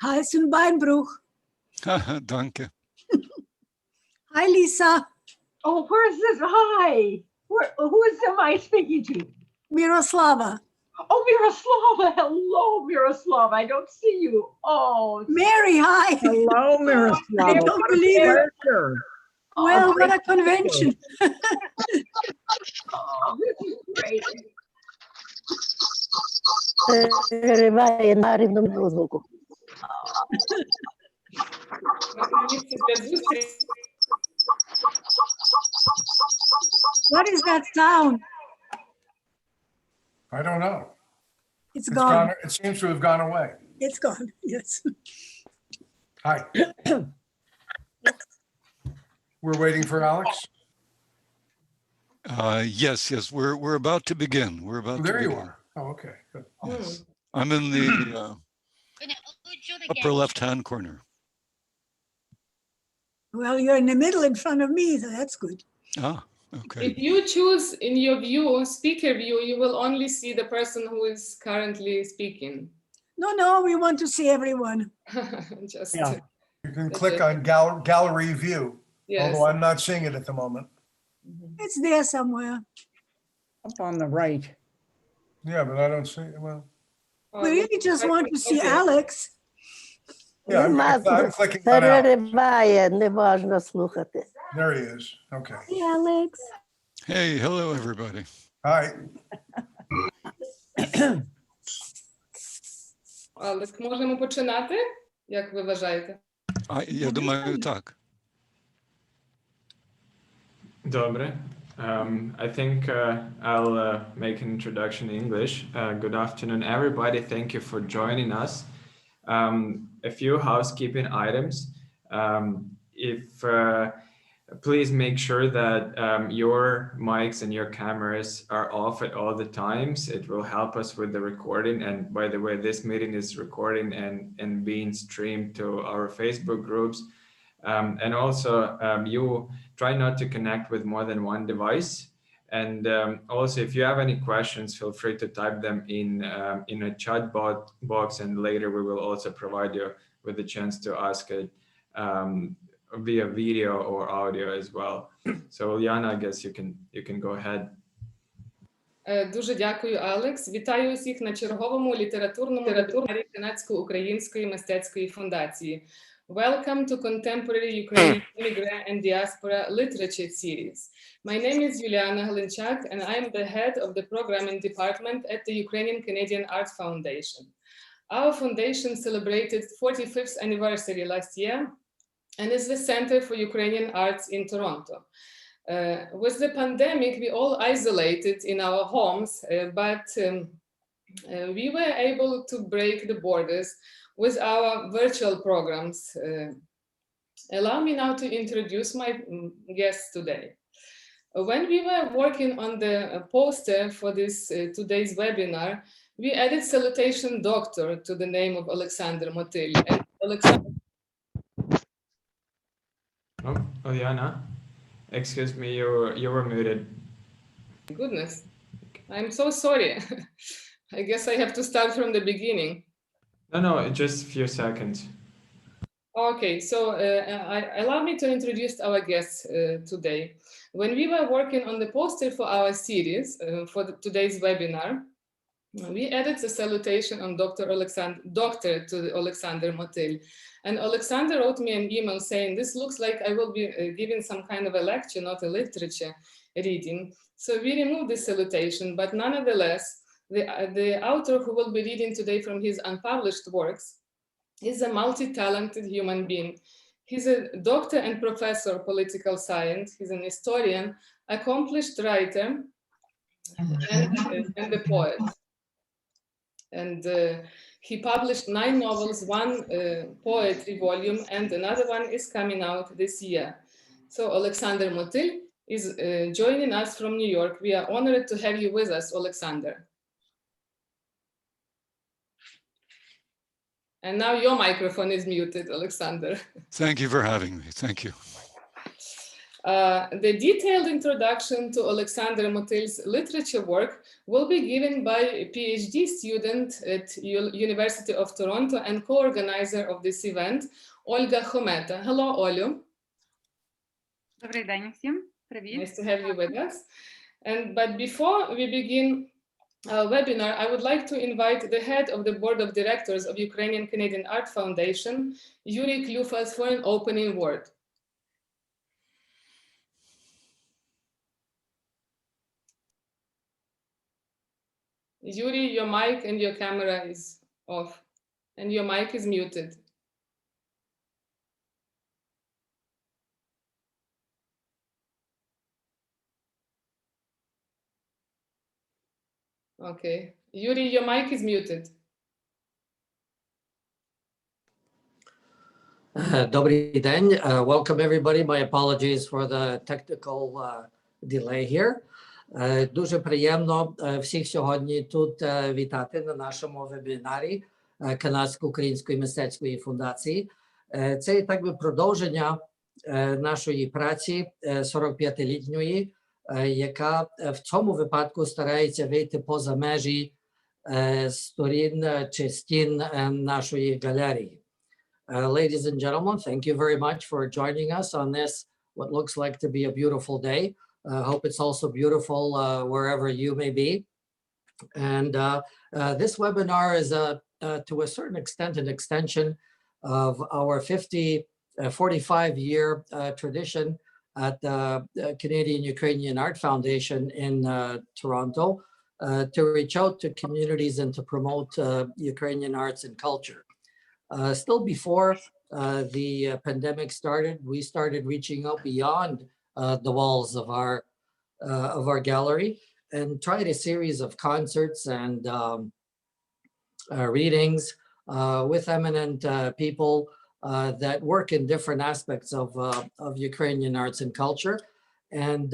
Hals und Beinbruch. Danke. Hi, Lisa. Oh, where's this? Hi. Who am I speaking to? Miroslava. Oh, Miroslava. Hello, Miroslava. I don't see you. Oh, Mary, hi. Hello, I Miroslava. don't What a believe it. pleasure. Well, what a convention. oh, this is great. Перериває на рівному звуку. What is that sound? I don't know. It's It's gone. gone. It seems to have gone away. It's gone. Yes. Hi. We're waiting for Alex. Yes, we're about to begin. We're about to There you begin. are. Oh, okay. Good. Yes. I'm in the upper left-hand corner. Well, you're in the middle in front of me, so that's good. Ah, okay. If you choose in your view, speaker view, you will only see the person who is currently speaking. No, we want to see everyone. Just, Yeah. You can click on gallery view, yes. although I'm not seeing it at the moment. It's there somewhere. Up on the right. Yeah, but I don't see it. Well, Oh, We really just want to see okay. Alex. yeah, I'm clicking on Alex. Перериває, не важно слухати. There he is. Okay. Hey, Alex. Hey, hello, everybody. Hi. Але можемо починати, як ви вважаєте? Я думаю, так. Добре. I think I'll make an introduction in English. Good afternoon, everybody. Thank you for joining us. A few housekeeping items. Please make sure that your mics and your cameras are off at all the times. It will help us with the recording. And by the way, this meeting is recording and being streamed to our Facebook groups. And also, you try not to connect with more than one device. And also, if you have any questions, feel free to type them in a chat box, and later we will also provide you with the chance to ask it via video or audio as well. So, Uliana, I guess you can go ahead. Дуже дякую, Алекс. Вітаю усіх на черговому літературному вебінарі Канадсько-Української мистецької фундації. Welcome to Contemporary Ukrainian Emigre and Diaspora Literature Series. My name is Uliana Hlynchak, and I am the head of the programming department at the Ukrainian Canadian Art Foundation. Our foundation celebrated 45th anniversary last year and is the Center for Ukrainian Arts in Toronto. With the pandemic, we all isolated in our homes, but we were able to break the borders with our virtual programs. Allow me now to introduce my guests today. When we were working on the poster for this today's webinar, we added salutation doctor to the name of Olександром Мотилем. Oh, Uliana, excuse me, you were muted. Goodness, I'm so sorry. I guess I have to start from the beginning. No, just a few seconds. Okay, so allow me to introduce our guests today. When we were working on the poster for our series for today's webinar, we added the salutation on doctor to Olександр Мотиль. And Alexander wrote me an email saying, this looks like I will be giving some kind of a lecture, not a literature reading. So we removed this salutation, but nonetheless, the author who will be reading today from his unpublished works is a multi-talented human being. He's a doctor and professor of political science. He's an historian, accomplished writer, and a poet. And he published 9 novels, 1 poetry volume, and another one is coming out this year. So Olександр Мотиль is joining us from New York. We are honored to have you with us, Olександр. And now your microphone is muted, Alexander. Thank you for having me. Thank you. The detailed introduction to Олександром Мотилем's literature work will be given by a Ph.D. student at University of Toronto and co-organizer of this event, Ольга Хомета. Hello, Олю. Добрий день всім. Привіт. Nice to have you with us. But before we begin our webinar, I would like to invite the head of the board of directors of Ukrainian Canadian Art Foundation, Yuri Klufas, for an opening word. Yuri, your mic and your camera is off, and your mic is muted. Okay, Yuri, your mic is muted. Добрий день. Welcome everybody. My apologies for the technical delay here. Дуже приємно всіх сьогодні тут вітати на нашому вебінарі Канадсько-Української мистецької фундації. Це так би продовження нашої праці 45-літньої, яка в цьому випадку старається вийти поза межі сторін чи стін нашої галереї. Ladies and gentlemen, thank you very much for joining us on this, what looks like to be a beautiful day. I hope it's also beautiful wherever you may be. And this webinar is to a certain extent an extension of our 45-year tradition at the Canadian Ukrainian Art Foundation in Toronto to reach out to communities and to promote Ukrainian arts and culture. Still before the pandemic started, we started reaching out beyond the walls of our gallery and tried a series of concerts and readings with eminent people that work in different aspects of Ukrainian arts and culture. And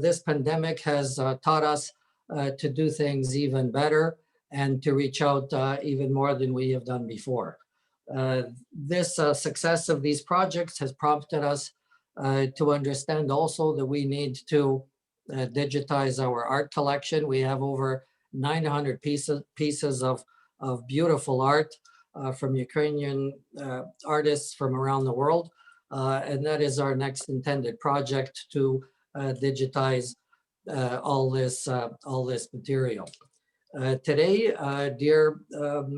this pandemic has taught us to do things even better and to reach out even more than we have done before. This success of these projects has prompted us to understand also that we need to digitize our art collection. We have over 900 pieces of beautiful art from Ukrainian artists from around the world. And that is our next intended project to digitize all this material. Today, dear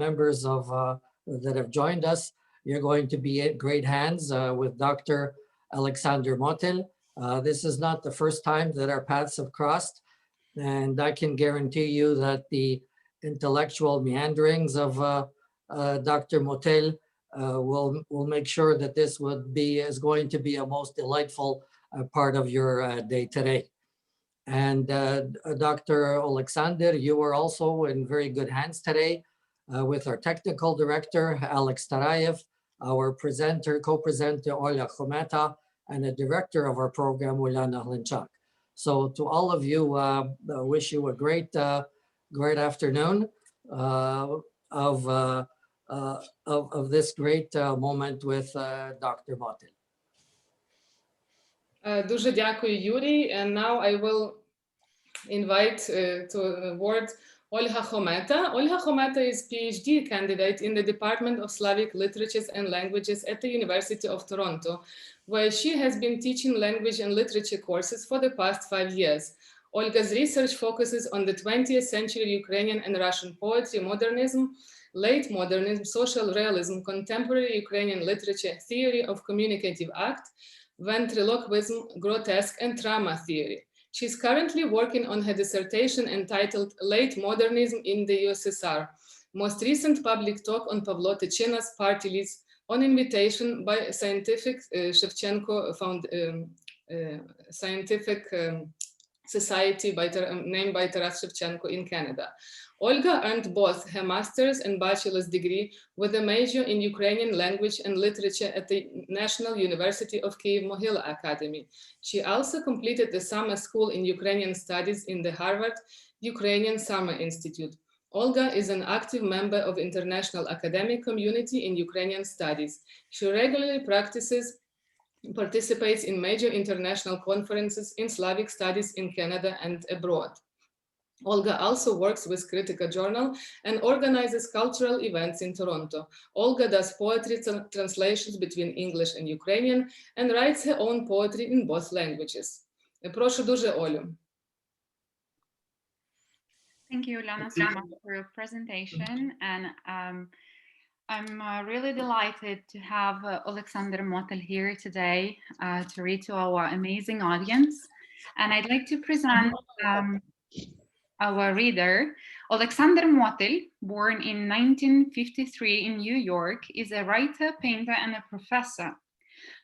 members that have joined us, you're going to be in great hands with Dr. Olександром Мотилем. This is not the first time that our paths have crossed, and I can guarantee you that the intellectual meanderings of Dr. Motyl will make sure that this is going to be a most delightful part of your day today. And Dr. Oleksandr, you are also in very good hands today with our technical director, Alex Tarayev, our co-presenter, Olga Hometa, and the director of our program, Uliana Hlynchak. So to all of you, wish you a great afternoon of this great moment with Dr. Motyl. Дуже дякую, Юрій. And now I will invite to the word Olga Hometa. Olga Hometa is Ph.D. candidate in the Department of Slavic Literatures and Languages at the University of Toronto, where she has been teaching language and literature courses for the past 5 years. Olga's research focuses on the 20th century Ukrainian and Russian poetry, modernism, late modernism, social realism, contemporary Ukrainian literature, theory of communicative act, ventriloquism, grotesque, and drama theory. She's currently working on her dissertation entitled Late Modernism in the USSR, most recent public talk on Pavlo Tychina's Party List on invitation by Scientific Scientific Society named by Taras Shevchenko in Canada. Olga earned both her master's and bachelor's degree with a major in Ukrainian language and literature at the National University of Kyiv-Mohyla Academy. She also completed the summer school in Ukrainian studies in the Harvard Ukrainian Summer Institute. Olga is an active member of international academic community in Ukrainian studies. She regularly practices participates in major international conferences in Slavic studies in Canada and abroad. Olga also works with Critica Journal and organizes cultural events in Toronto. Olga does poetry translations between English and Ukrainian and writes her own poetry in both languages. Прошу дуже, Олю. Thank you, Uliana, so much for your presentation. And I'm really delighted to have Olександром Мотилем here today to read to our amazing audience. And I'd like to present our reader. Olександром Мотилем, born in 1953 in New York, is a writer, painter, and a professor.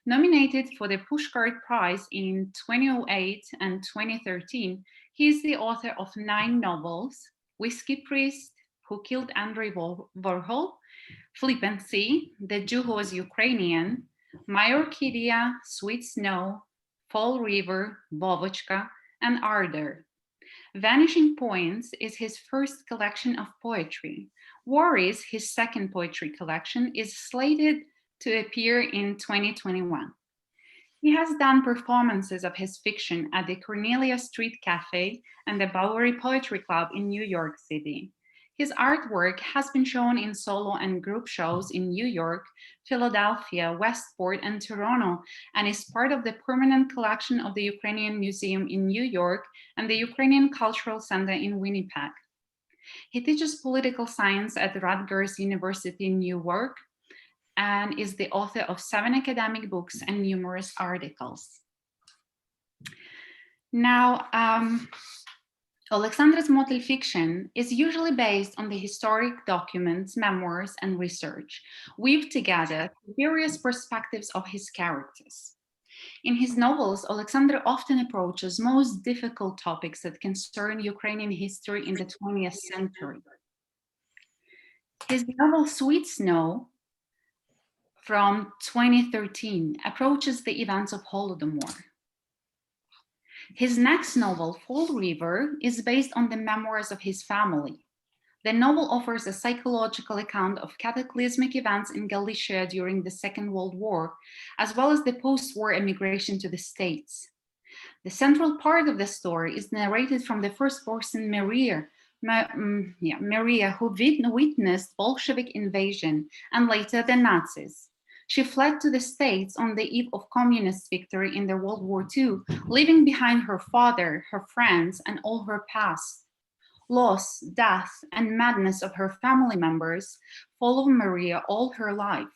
Nominated for the Pushcart Prize in 2008 and 2013, he is the author of 9 novels: Whiskey Priest, Who Killed Andrei Warhol, Flippancy, The Jew Who Was Ukrainian, My Orchidea, Sweet Snow, Fall River, Vovochka, and Ardor. Vanishing Points is his first collection of poetry. Worries, his second poetry collection, is slated to appear in 2021. He has done performances of his fiction at the Cornelia Street Cafe and the Bowery Poetry Club in New York City. His artwork has been shown in solo and group shows in New York, Philadelphia, Westport, and Toronto, and is part of the permanent collection of the Ukrainian Museum in New York and the Ukrainian Cultural Center in Winnipeg. He teaches political science at Rutgers University in New York and is the author of 7 academic books and numerous articles. Now, Olександр Мотилем fiction is usually based on the historic documents, memoirs, and research weaved together various perspectives of his characters. In his novels, Olександр often approaches most difficult topics that concern Ukrainian history in the 20th century. His novel Sweet Snow from 2013 approaches the events of Holodomor. His next novel, Fall River, is based on the memoirs of his family. The novel offers a psychological account of cataclysmic events in Galicia during the Second World War, as well as the post-war emigration to the States. The central part of the story is narrated from the first person, Maria, who witnessed Bolshevik invasion and later the Nazis. She fled to the States on the eve of communist victory in the World War II, leaving behind her father, her friends, and all her past. Loss, death, and madness of her family members follow Maria all her life.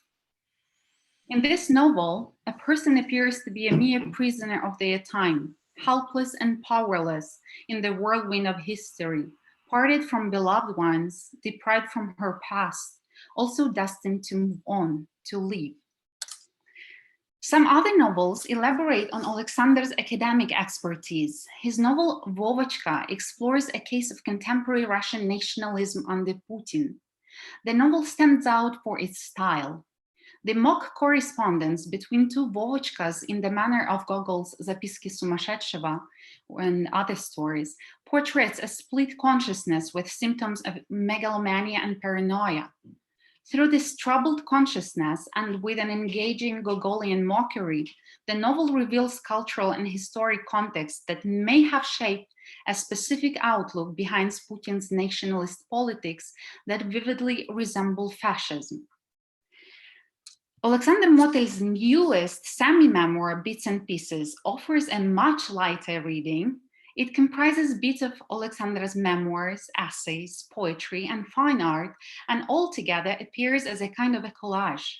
In this novel, a person appears to be a mere prisoner of their time, helpless and powerless in the whirlwind of history, parted from beloved ones, deprived from her past, also destined to move on, to live. Some other novels elaborate on Oleksandr's academic expertise. His novel Vovochka explores a case of contemporary Russian nationalism under Putin. The novel stands out for its style. The mock correspondence between 2 Vovochkas in the manner of Gogol's Zapiski Sumashetsheва and other stories portrays a split consciousness with symptoms of megalomania and paranoia. Through this troubled consciousness and with an engaging Gogolian mockery, the novel reveals cultural and historic context that may have shaped a specific outlook behind Putin's nationalist politics that vividly resemble fascism. Olександр Motilem's newest semi-memoir, Bits and Pieces, offers a much lighter reading. It comprises bits of Oleksandr's memoirs, essays, poetry, and fine art, and altogether appears as a kind of a collage.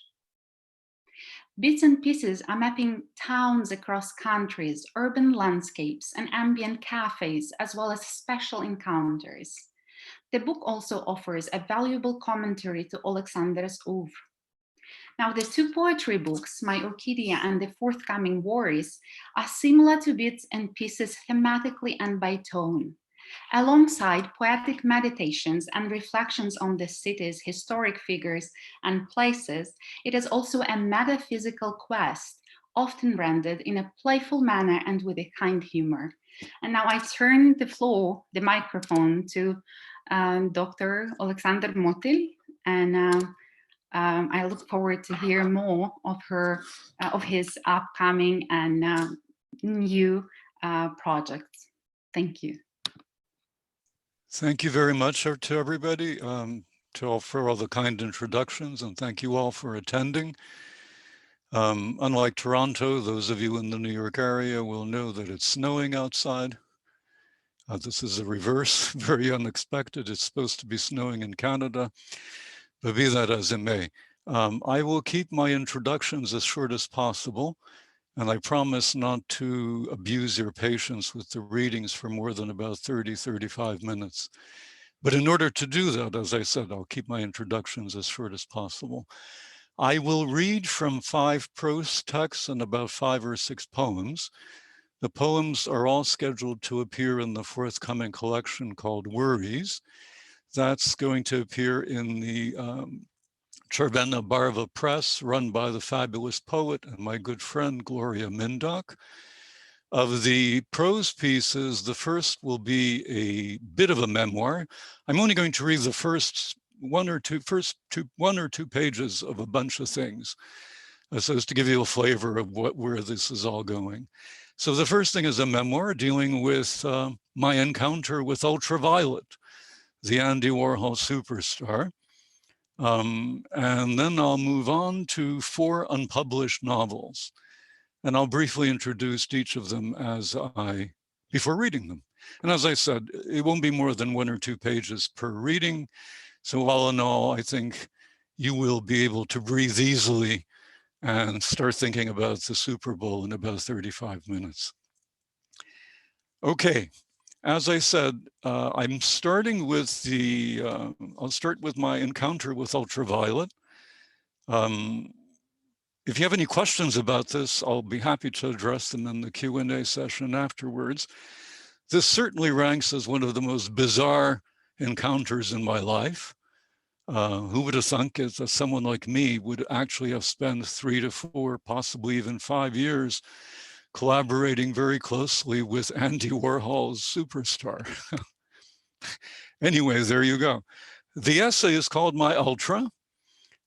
Bits and Pieces are mapping towns across countries, urban landscapes, and ambient cafes, as well as special encounters. The book also offers a valuable commentary to Oleksandr's oeuvre. Now, the 2 poetry books, My Orchidea and the forthcoming Worries, are similar to Bits and Pieces thematically and by tone. Alongside poetic meditations and reflections on the city's historic figures and places, it is also a metaphysical quest, often rendered in a playful manner and with a kind humor. And now I turn the microphone to Dr. Olександр Мотилем, and I look forward to hear more of his upcoming and new projects. Thank you. Thank you very much to everybody, for all the kind introductions, and thank you all for attending. Unlike Toronto, those of you in the New York area will know that it's snowing outside. This is the reverse, very unexpected. It's supposed to be snowing in Canada, but be that as it may. I will keep my introductions as short as possible, and I promise not to abuse your patience with the readings for more than about 30, 35 minutes. But in order to do that, as I said, I'll keep my introductions as short as possible. I will read from 5 prose texts and about 5 or 6 poems. The poems are all scheduled to appear in the forthcoming collection called Worries. That's going to appear in the Czerwona Barva Press, run by the fabulous poet and my good friend, Gloria Mindock. Of the prose pieces, the first will be a bit of a memoir. I'm only going to read the first one or two pages of a bunch of things, so as to give you a flavor of where this is all going. So the first thing is a memoir dealing with my encounter with Ultraviolet, the Andy Warhol superstar. And then I'll move on to 4 unpublished novels. And I'll briefly introduce each of them before reading them. And as I said, it won't be more than 1 or 2 pages per reading. So all in all, I think you will be able to breathe easily and start thinking about the Super Bowl in about 35 minutes. Okay, as I said, I'm starting with I'll start with my encounter with Ultraviolet. If you have any questions about this, I'll be happy to address them in the Q&A session afterwards. This certainly ranks as one of the most bizarre encounters in my life. Who would have thunk that someone like me would actually have spent 3 to 4, possibly even 5 years collaborating very closely with Andy Warhol's superstar. Anyway, there you go. The essay is called My Ultra,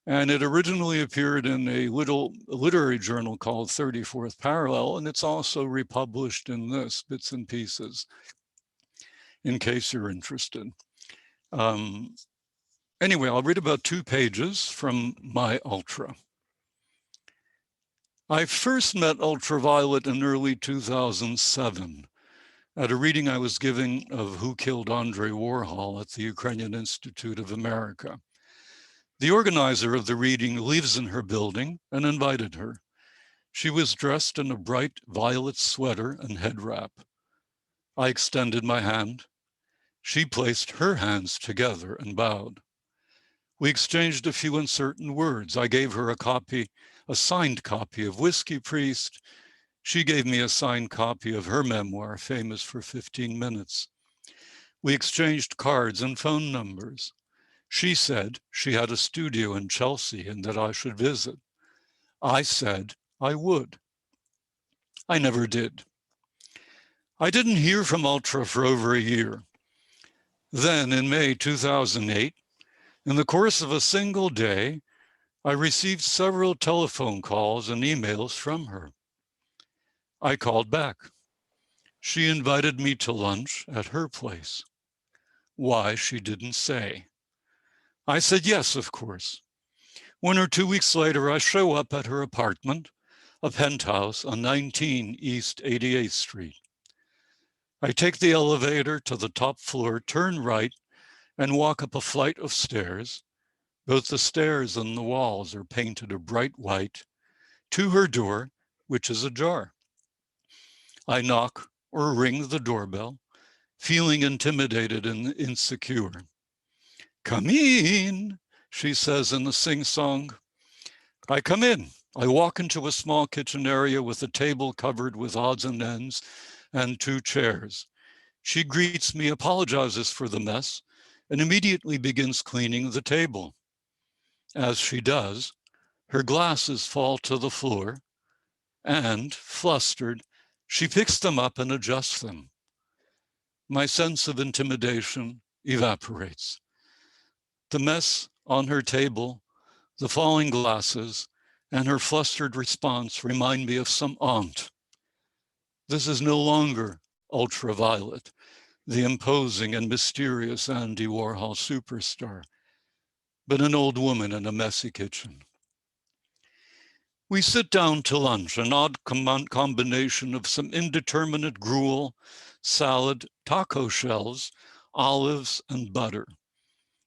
and it originally appeared in a literary journal called 34th Parallel, and it's also republished in this, bits and pieces, in case you're interested. Anyway, I'll read about 2 pages from My Ultra. I first met Ultraviolet in early 2007 at a reading I was giving of Who Killed Andrei Warhol at the Ukrainian Institute of America. The organizer of the reading lives in her building and invited her. She was dressed in a bright violet sweater and head wrap. I extended my hand. She placed her hands together and bowed. We exchanged a few uncertain words. I gave her a signed copy of Whiskey Priest. She gave me a signed copy of her memoir, famous for 15 minutes. We exchanged cards and phone numbers. She said she had a studio in Chelsea and that I should visit. I said I would. I never did. I didn't hear from Ultra for over a year. Then in May 2008, in the course of a single day, I received several telephone calls and emails from her. I called back. She invited me to lunch at her place. Why, she didn't say. I said yes, of course. 1 or 2 weeks later, I show up at her apartment, a penthouse on 19 East 88th Street. I take the elevator to the top floor, turn right, and walk up a flight of stairs. Both the stairs and the walls are painted a bright white, to her door, which is ajar. I knock or ring the doorbell, feeling intimidated and insecure. Come in, she says in a sing-song. I come in. I walk into a small kitchen area with a table covered with odds and ends and 2 chairs. She greets me, apologizes for the mess, and immediately begins cleaning the table. As she does, her glasses fall to the floor, and, flustered, she picks them up and adjusts them. My sense of intimidation evaporates. The mess on her table, The falling glasses and her flustered response remind me of some aunt. This is no longer ultraviolet, the imposing and mysterious Andy Warhol superstar, but an old woman in a messy kitchen. We sit down to lunch, an odd combination of some indeterminate gruel, salad, taco shells, olives, and butter.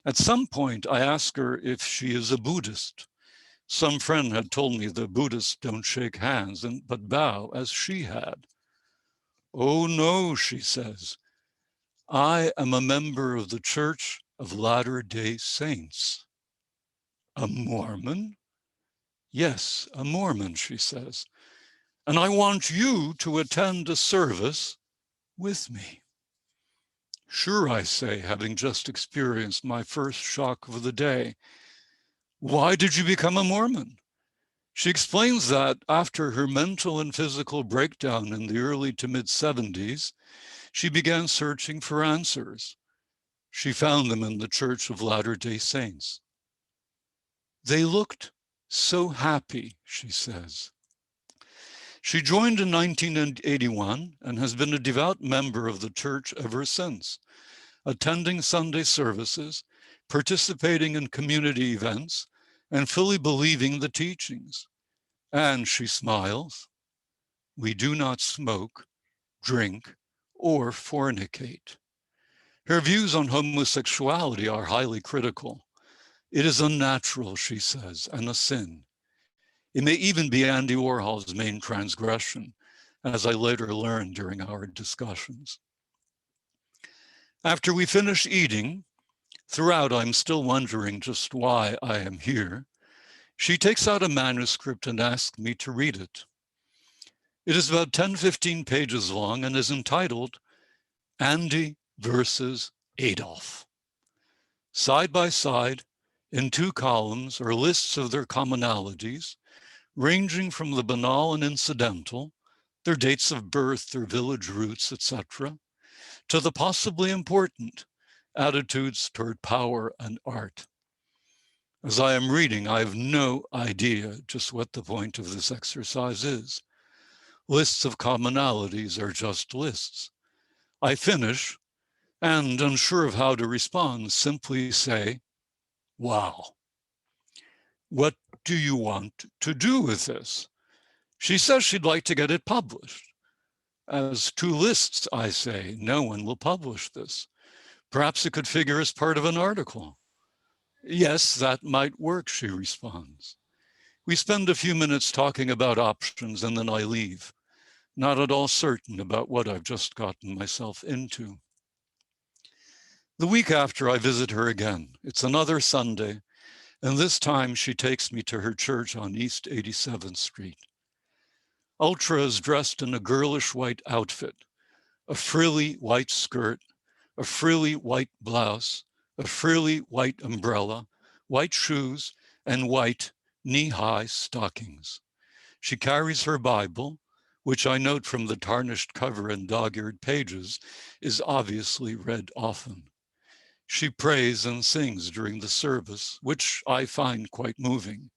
At some point, I ask her if she is a Buddhist. Some friend had told me that Buddhists don't shake hands but bow as she had. Oh no, she says. I am a member of the Church of Latter-day Saints. A Mormon? Yes, a Mormon, she says. And I want you to attend a service with me. Sure, I say, having just experienced my first shock of the day. Why did you become a Mormon? She explains that after her mental and physical breakdown in the early to mid-70s, she began searching for answers. She found them in the Church of Latter-day Saints. They looked so happy, she says. She joined in 1981 and has been a devout member of the church ever since, attending Sunday services, participating in community events, and fully believing the teachings. And she smiles, we do not smoke, drink, or fornicate. Her views on homosexuality are highly critical. It is unnatural, she says, and a sin. It may even be Andy Warhol's main transgression, as I later learned during our discussions. After we finish eating, throughout I'm still wondering just why I am here, she takes out a manuscript and asks me to read it. It is about 10-15 pages long and is entitled Andy versus Adolf. Side by side, in 2 columns, are lists of their commonalities, ranging from the banal and incidental, their dates of birth, their village roots, etc., to the possibly important attitudes toward power and art. As I am reading, I have no idea just what the point of this exercise is. Lists of commonalities are just lists. I finish, and unsure of how to respond, simply say, wow. What do you want to do with this? She says she'd like to get it published. As 2 lists, I say, no one will publish this. Perhaps it could figure as part of an article. Yes, that might work, she responds. We spend a few minutes talking about options and then I leave, not at all certain about what I've just gotten myself into. The week after, I visit her again. It's another Sunday, and this time she takes me to her church on East 87th Street. Ultra is dressed in a girlish white outfit, a frilly white skirt, a frilly white blouse, a frilly white umbrella, white shoes, and white knee-high stockings. She carries her Bible, which I note from the tarnished cover and dog-eared pages is obviously read often. She prays and sings during the service, which I find quite moving.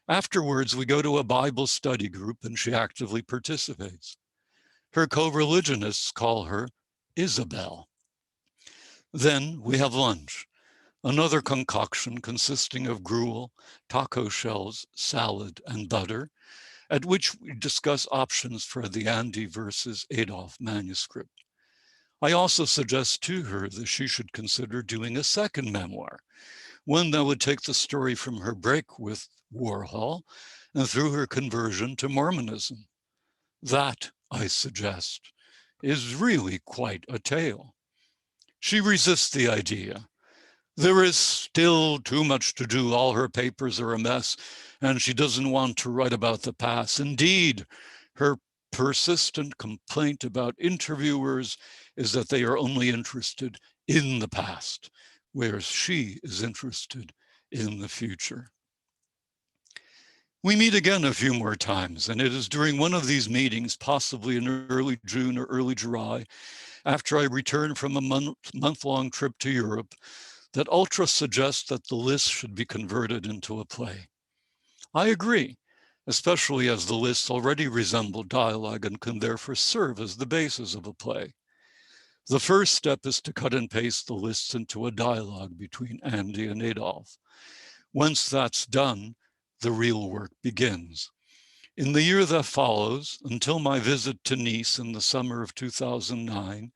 Afterwards, we go to a Bible study group and she actively participates. Her co-religionists call her Isabel. Then we have lunch, another concoction consisting of gruel, taco shells, salad, and butter, at which we discuss options for the Andy versus Adolf manuscript. I also suggest to her that she should consider doing a second memoir, one that would take the story from her break with Warhol and through her conversion to Mormonism. That, I suggest, is really quite a tale. She resists the idea. There is still too much to do. All her papers are a mess, and she doesn't want to write about the past. Indeed, her persistent complaint about interviewers is that they are only interested in the past, whereas she is interested in the future. We meet again a few more times, and it is during one of these meetings, possibly in early June or early July, after I return from a month-long trip to Europe, that Ultra suggests that the list should be converted into a play. I agree, especially as the lists already resemble dialogue and can therefore serve as the basis of a play. The first step is to cut and paste the lists into a dialogue between Andy and Adolf. Once that's done, the real work begins. In the year that follows, until my visit to Nice in the summer of 2009,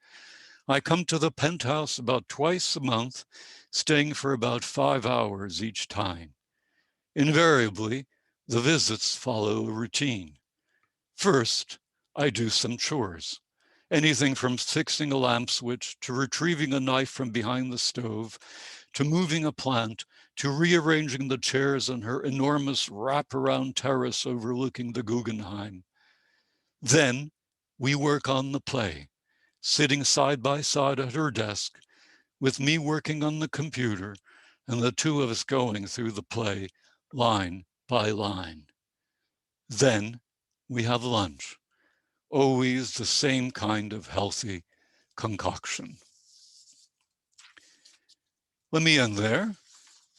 I come to the penthouse about twice a month, staying for about 5 hours each time. Invariably, the visits follow a routine. First, I do some chores. Anything from fixing a lamp switch, to retrieving a knife from behind the stove, to moving a plant, to rearranging the chairs on her enormous wraparound terrace overlooking the Guggenheim. Then we work on the play, sitting side by side at her desk, with me working on the computer, and the two of us going through the play line by line. Then we have lunch, always the same kind of healthy concoction. Let me end there.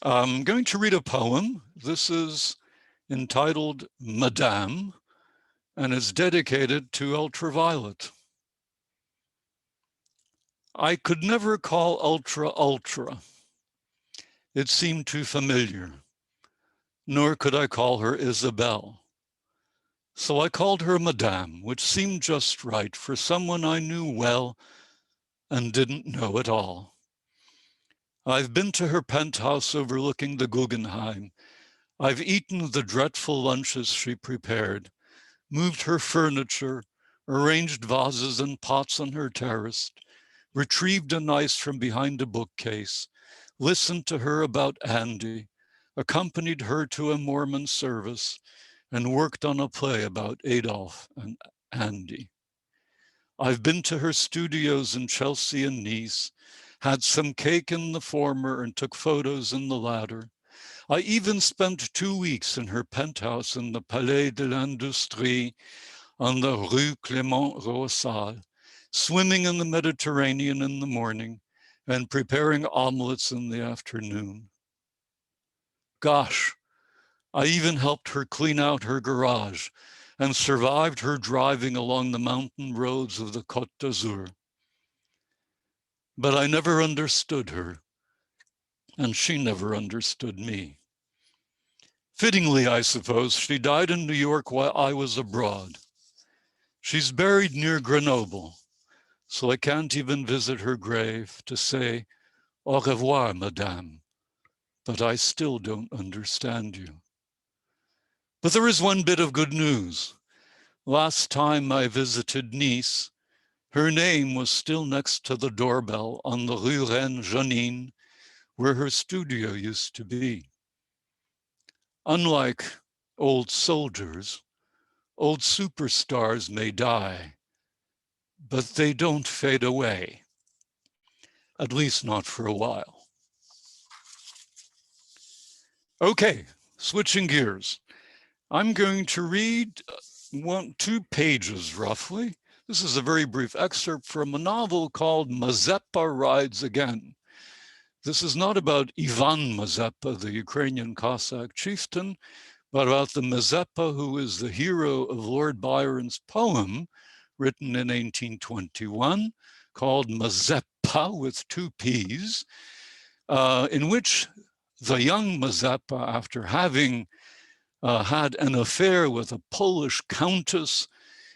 I'm going to read a poem. This is entitled Madame, and it's dedicated to Ultraviolet. I could never call Ultra Ultra. It seemed too familiar. Nor could I call her Isabel. So I called her Madame, which seemed just right for someone I knew well and didn't know at all. I've been to her penthouse overlooking the Guggenheim. I've eaten the dreadful lunches she prepared, moved her furniture, arranged vases and pots on her terrace, retrieved a knife from behind a bookcase, listened to her about Andy, accompanied her to a Mormon service, and worked on a play about Adolf and Andy. I've been to her studios in Chelsea and Nice, had some cake in the former and took photos in the latter. I even spent 2 weeks in her penthouse in the Palais de l'Industrie on the Rue Clément Rosal, swimming in the Mediterranean in the morning and preparing omelets in the afternoon. Gosh, I even helped her clean out her garage and survived her driving along the mountain roads of the Côte d'Azur. But I never understood her, and she never understood me. Fittingly, I suppose, she died in New York while I was abroad. She's buried near Grenoble, so I can't even visit her grave to say, au revoir, madame, but I still don't understand you. But there is one bit of good news. Last time I visited Nice, her name was still next to the doorbell on the Rue Reine Jeanine, where her studio used to be. Unlike old soldiers, old superstars may die, but they don't fade away, at least not for a while. Okay, switching gears. I'm going to read 2 pages roughly. This is a very brief excerpt from a novel called Mazeppa Rides Again. This is not about Ivan Mazeppa, the Ukrainian Cossack chieftain, but about the Mazeppa who is the hero of Lord Byron's poem, written in 1821, called Mazeppa with 2 P's, in which the young Mazeppa, after having had an affair with a Polish countess,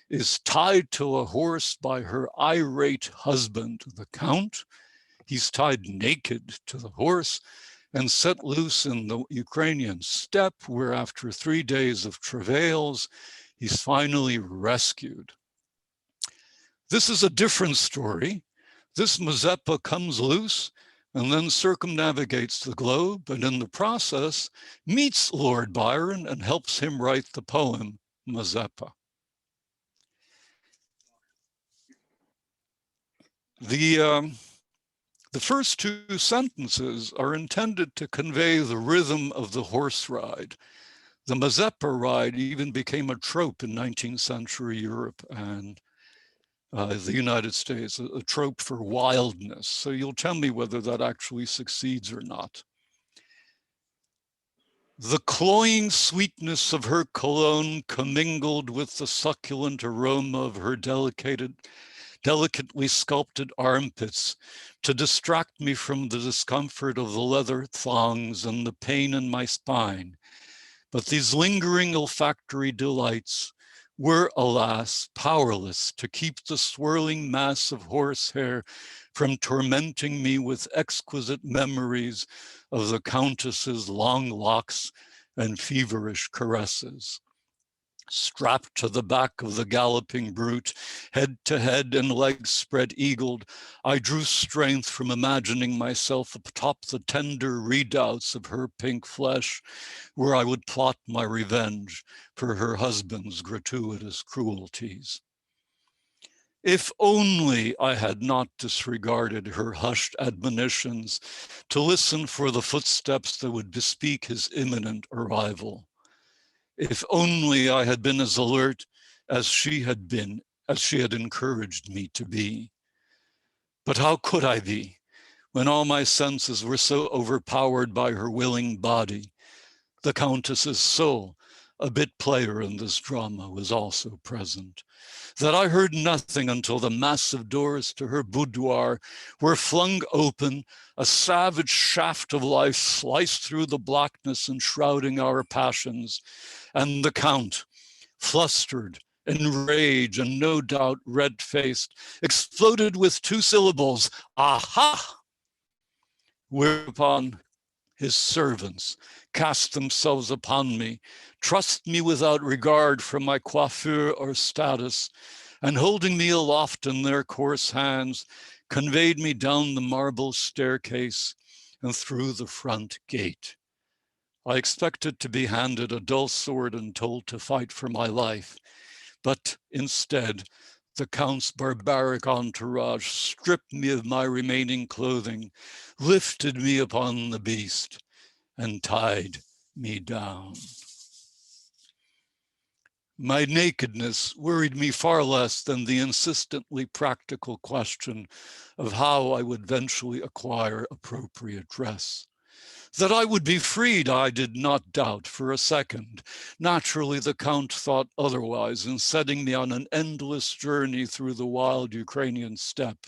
is tied to a horse by her irate husband, the count. He's tied naked to the horse and set loose in the Ukrainian steppe, where after 3 days of travails, he's finally rescued. This is a different story. This Mazeppa comes loose and then circumnavigates the globe, and in the process meets Lord Byron and helps him write the poem Mazeppa. The first 2 sentences are intended to convey the rhythm of the horse ride. The Mazeppa ride even became a trope in 19th century Europe, and the United States, a trope for wildness. So you'll tell me whether that actually succeeds or not. The cloying sweetness of her cologne commingled with the succulent aroma of her delicately sculpted armpits to distract me from the discomfort of the leather thongs and the pain in my spine. But these lingering olfactory delights were, alas, powerless to keep the swirling mass of horsehair from tormenting me with exquisite memories of the Countess's long locks and feverish caresses. Strapped to the back of the galloping brute, head to head and legs spread eagled, I drew strength from imagining myself atop the tender redoubts of her pink flesh, where I would plot my revenge for her husband's gratuitous cruelties. If only I had not disregarded her hushed admonitions to listen for the footsteps that would bespeak his imminent arrival. If only I had been as alert as she had encouraged me to be. But how could I be when all my senses were so overpowered by her willing body? The Countess's soul, a bit player in this drama, was also present. That I heard nothing until the massive doors to her boudoir were flung open, a savage shaft of life sliced through the blackness enshrouding our passions, and the Count, flustered, enraged, and no doubt red-faced, exploded with 2 syllables, "Aha!" Whereupon his servants cast themselves upon me, trust me without regard for my coiffure or status, and holding me aloft in their coarse hands, conveyed me down the marble staircase and through the front gate. I expected to be handed a dull sword and told to fight for my life, but instead, the Count's barbaric entourage stripped me of my remaining clothing, lifted me upon the beast, and tied me down. My nakedness worried me far less than the insistently practical question of how I would eventually acquire appropriate dress. That I would be freed, I did not doubt for a second. Naturally, the Count thought otherwise in setting me on an endless journey through the wild Ukrainian steppe,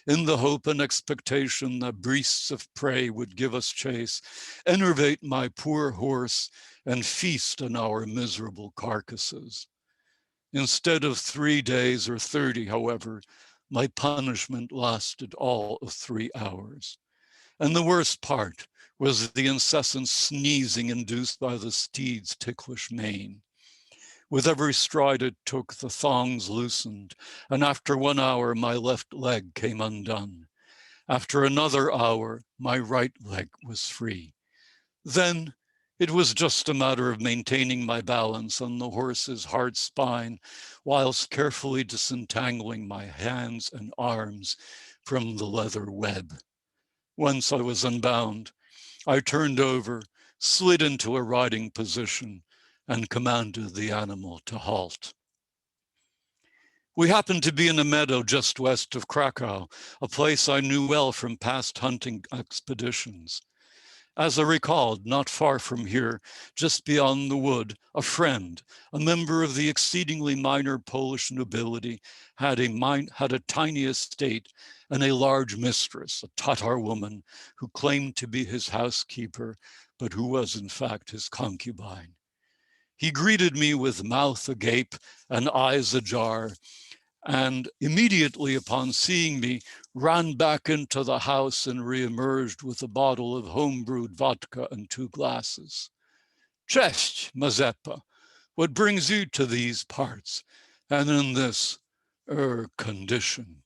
in the hope and expectation that beasts of prey would give us chase, enervate my poor horse, and feast on our miserable carcasses. Instead of 3 days or 30, however, my punishment lasted all of 3 hours. And the worst part was the incessant sneezing induced by the steed's ticklish mane. With every stride it took, the thongs loosened, and after 1 hour, my left leg came undone. After another hour, my right leg was free. Then it was just a matter of maintaining my balance on the horse's hard spine, whilst carefully disentangling my hands and arms from the leather web. Once I was unbound, I turned over, slid into a riding position, and commanded the animal to halt. We happened to be in a meadow just west of Krakow, a place I knew well from past hunting expeditions. As I recalled, not far from here, just beyond the wood, a friend, a member of the exceedingly minor Polish nobility, had a tiny estate and a large mistress, a Tatar woman, who claimed to be his housekeeper, but who was in fact his concubine. He greeted me with mouth agape and eyes ajar, and immediately upon seeing me, ran back into the house and reemerged with a bottle of home-brewed vodka and 2 glasses. Cześć, Mazeppa, what brings you to these parts, and in this, condition?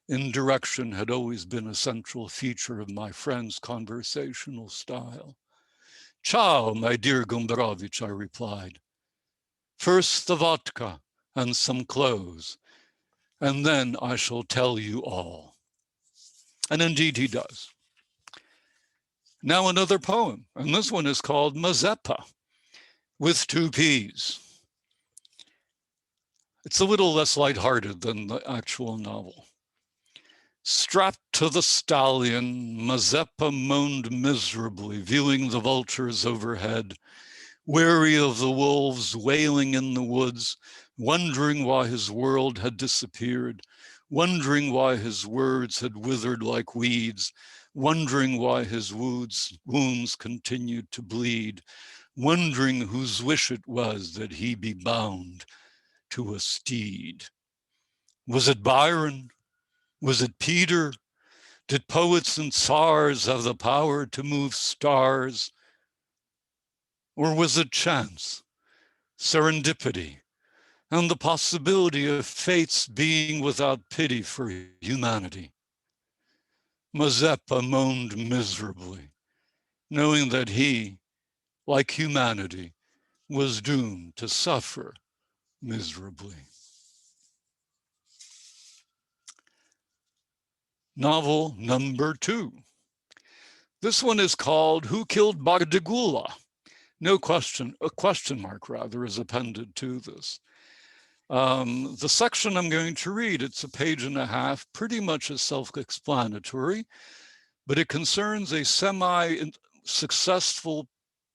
Indirection had always been a central feature of my friend's conversational style. Ciao, my dear Gombrowicz, I replied. First the vodka and some clothes, and then I shall tell you all. And indeed he does. Now another poem, and this one is called Mazeppa, with 2 P's. It's a little less lighthearted than the actual novel. Strapped to the stallion, Mazeppa moaned miserably, viewing the vultures overhead, weary of the wolves wailing in the woods, wondering why his world had disappeared, wondering why his words had withered like weeds, wondering why his wounds continued to bleed, wondering whose wish it was that he be bound to a steed. Was it Byron? Was it Peter? Did poets and tsars have the power to move stars? Or was it chance, serendipity, and the possibility of fate's being without pity for humanity? Mazeppa moaned miserably, knowing that he, like humanity, was doomed to suffer miserably. Novel number 2. This one is called Who Killed Bardagula? No question, a question mark rather, is appended to this. The section I'm going to read, it's a page and a half, pretty much is self-explanatory, but it concerns a semi-successful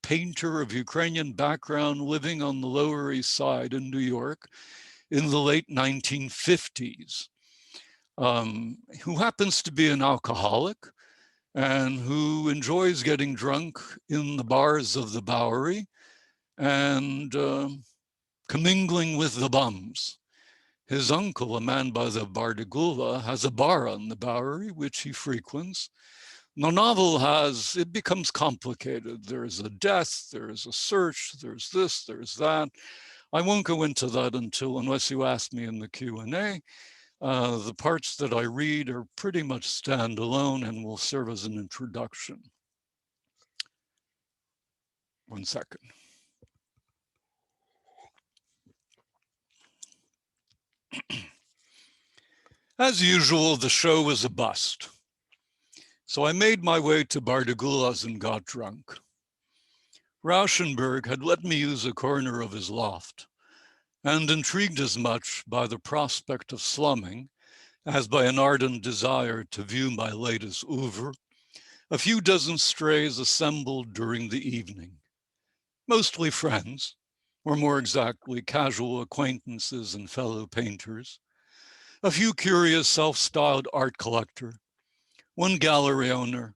painter of Ukrainian background living on the Lower East Side in New York in the late 1950s, who happens to be an alcoholic and who enjoys getting drunk in the bars of the Bowery and commingling with the bums. His uncle, a man by the Bardagula, has a bar on the Bowery, which he frequents. The novel it becomes complicated. There's a death, there's a search, there's this, there's that. I won't go into that unless you ask me in the Q&A. The parts that I read are pretty much standalone and will serve as an introduction. 1 second. As usual, the show was a bust. So I made my way to Bardagula's and got drunk. Rauschenberg had let me use a corner of his loft, and intrigued as much by the prospect of slumming as by an ardent desire to view my latest oeuvre, a few dozen strays assembled during the evening, mostly friends, or more exactly, casual acquaintances and fellow painters, a few curious self-styled art collector, one gallery owner,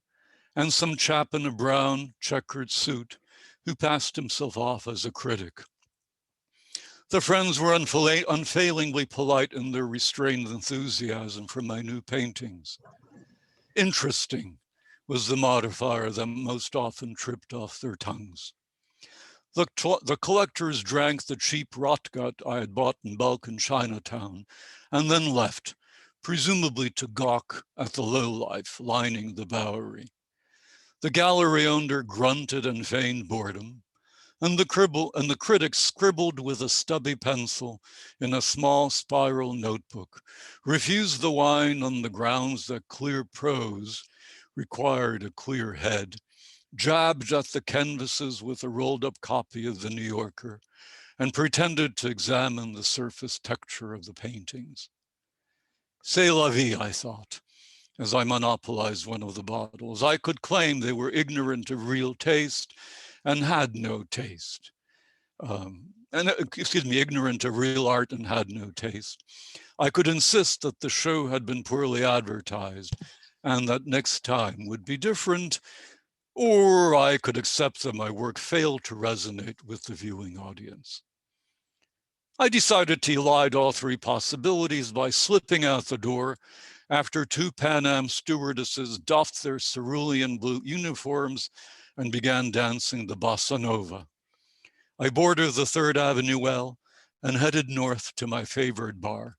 and some chap in a brown checkered suit who passed himself off as a critic. The friends were unfailingly polite in their restrained enthusiasm for my new paintings. Interesting was the modifier that most often tripped off their tongues. The collectors drank the cheap rotgut I had bought in bulk in Chinatown and then left, presumably to gawk at the lowlife lining the Bowery. The gallery owner grunted and feigned boredom, and the critic scribbled with a stubby pencil in a small spiral notebook, refused the wine on the grounds that clear prose required a clear head, jabbed at the canvases with a rolled up copy of the New Yorker, and pretended to examine the surface texture of the paintings. C'est la vie, I thought, as I monopolized one of the bottles. I could claim they were ignorant of real taste and had no taste. Ignorant of real art and had no taste. I could insist that the show had been poorly advertised and that next time would be different, or I could accept that my work failed to resonate with the viewing audience. I decided to elide all three possibilities by slipping out the door after two Pan Am stewardesses doffed their cerulean blue uniforms and began dancing the bossa nova. I boarded the 3rd Avenue well and headed north to my favorite bar,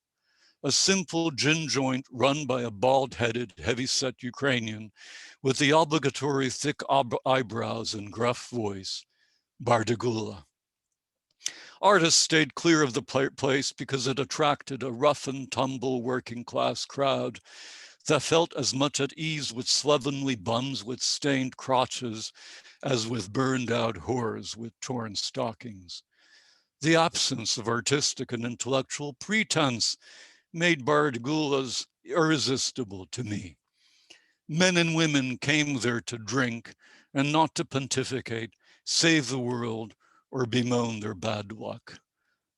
a simple gin joint run by a bald-headed, heavy-set Ukrainian with the obligatory thick eyebrows and gruff voice, Bardagula. Artists stayed clear of the place because it attracted a rough and tumble working class crowd that felt as much at ease with slovenly bums with stained crotches as with burned out whores with torn stockings. The absence of artistic and intellectual pretense made Bardagulas irresistible to me. Men and women came there to drink and not to pontificate, save the world, or bemoan their bad luck.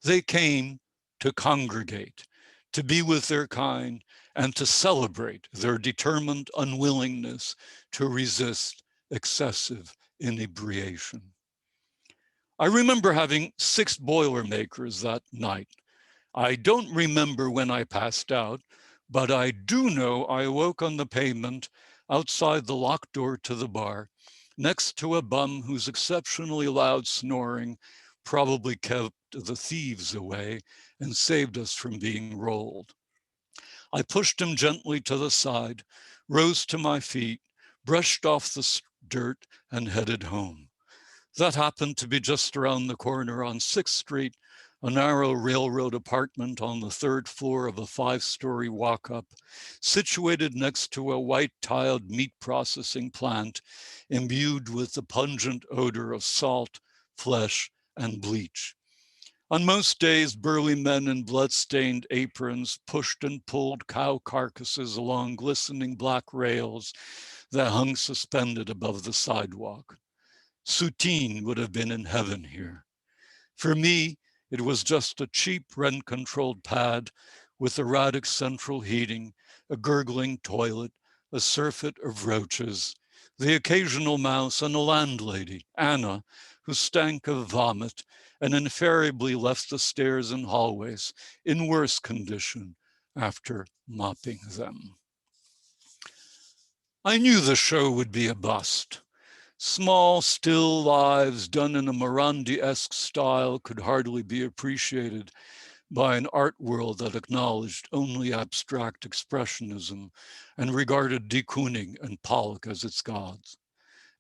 They came to congregate, to be with their kind, and to celebrate their determined unwillingness to resist excessive inebriation. I remember having 6 Boilermakers that night. I don't remember when I passed out, but I do know I awoke on the pavement outside the locked door to the bar, next to a bum whose exceptionally loud snoring probably kept the thieves away and saved us from being rolled. I pushed him gently to the side, rose to my feet, brushed off the dirt, and headed home. That happened to be just around the corner on 6th Street, a narrow railroad apartment on the 3rd floor of a 5-story walk-up, situated next to a white-tiled meat processing plant imbued with the pungent odor of salt, flesh, and bleach. On most days, burly men in blood-stained aprons pushed and pulled cow carcasses along glistening black rails that hung suspended above the sidewalk. Soutine would have been in heaven here. For me, it was just a cheap rent-controlled pad with erratic central heating, a gurgling toilet, a surfeit of roaches, the occasional mouse, and a landlady, Anna, who stank of vomit and invariably left the stairs and hallways in worse condition after mopping them. I knew the show would be a bust. Small, still lives done in a Morandi-esque style could hardly be appreciated by an art world that acknowledged only abstract expressionism and regarded de Kooning and Pollock as its gods.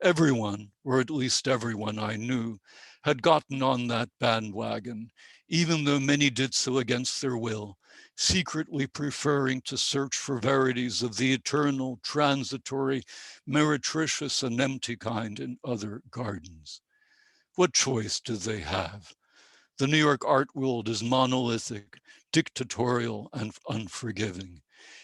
Everyone, or at least everyone I knew, had gotten on that bandwagon, even though many did so against their will, secretly preferring to search for verities of the eternal, transitory, meretricious, and empty kind in other gardens. What choice do they have? The New York art world is monolithic, dictatorial, and unforgiving.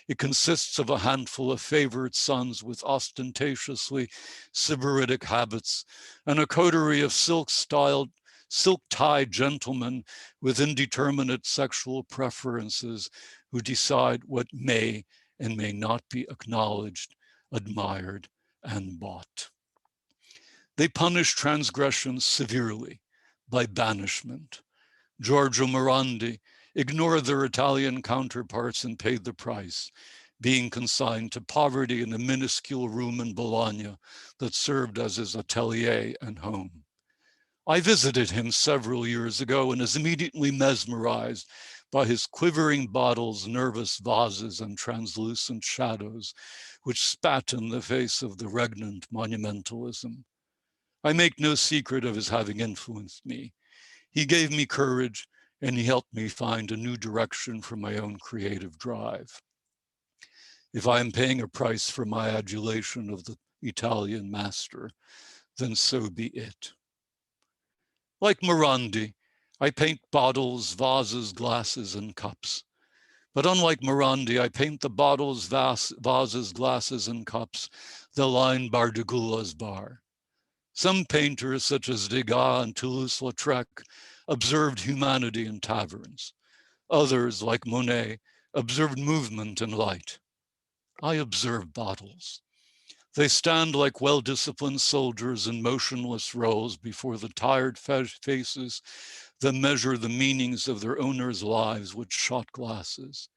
It consists of a handful of favored sons with ostentatiously sybaritic habits and a coterie of silk-tied gentlemen with indeterminate sexual preferences who decide what may and may not be acknowledged, admired, and bought. They punish transgressions severely by banishment. Giorgio Morandi ignored their Italian counterparts and paid the price, being consigned to poverty in a minuscule room in Bologna that served as his atelier and home. I visited him several years ago and was immediately mesmerized by his quivering bottles, nervous vases, and translucent shadows, which spat in the face of the regnant monumentalism. I make no secret of his having influenced me. He gave me courage, and he helped me find a new direction for my own creative drive. If I am paying a price for my adulation of the Italian master, then so be it. Like Morandi, I paint bottles, vases, glasses, and cups. But unlike Morandi, I paint the bottles, vases, glasses, and cups that line Bardagula's bar. Some painters, such as Degas and Toulouse-Lautrec, observed humanity in taverns. Others, like Monet, observed movement and light. I observe bottles. They stand like well-disciplined soldiers in motionless rows before the tired faces that measure the meanings of their owners' lives with shot glasses.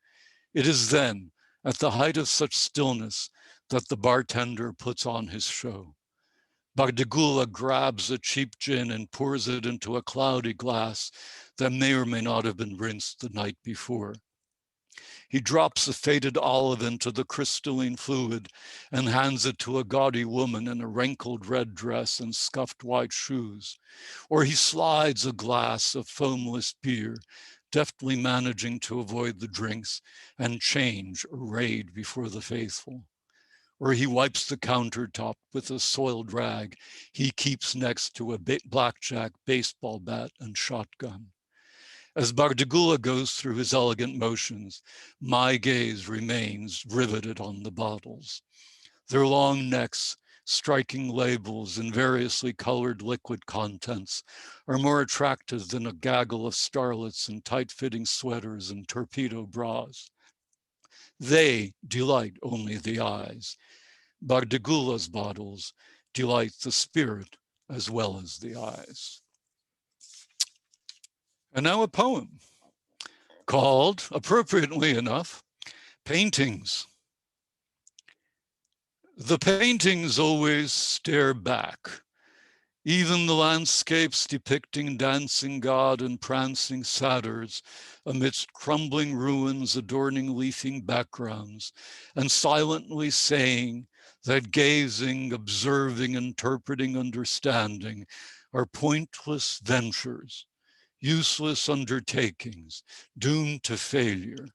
It is then, at the height of such stillness, that the bartender puts on his show. Bardagula grabs a cheap gin and pours it into a cloudy glass that may or may not have been rinsed the night before. He drops a faded olive into the crystalline fluid and hands it to a gaudy woman in a wrinkled red dress and scuffed white shoes. Or he slides a glass of foamless beer, deftly managing to avoid the drinks and change arrayed before the faithful. Or he wipes the countertop with a soiled rag he keeps next to a blackjack, baseball bat, and shotgun. As Bardagula goes through his elegant motions, my gaze remains riveted on the bottles. Their long necks, striking labels and variously colored liquid contents are more attractive than a gaggle of starlets in tight-fitting sweaters and torpedo bras. They delight only the eyes. Bardagula's bottles delight the spirit as well as the eyes. And now a poem called, appropriately enough, Paintings. The paintings always stare back. Even the landscapes depicting dancing God and prancing satyrs amidst crumbling ruins adorning leafing backgrounds, and silently saying that gazing, observing, interpreting, understanding are pointless ventures, useless undertakings, doomed to failure.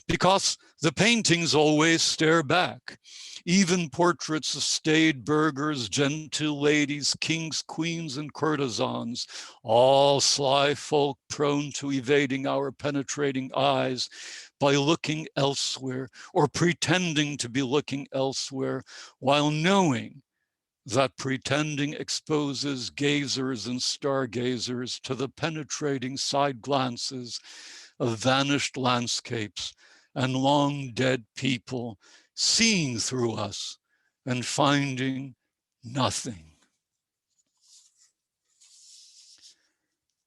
Because the paintings always stare back. Even portraits of staid burghers, genteel ladies, kings, queens, and courtesans, all sly folk prone to evading our penetrating eyes by looking elsewhere or pretending to be looking elsewhere, while knowing that pretending exposes gazers and stargazers to the penetrating side glances of vanished landscapes and long dead people, seeing through us and finding nothing.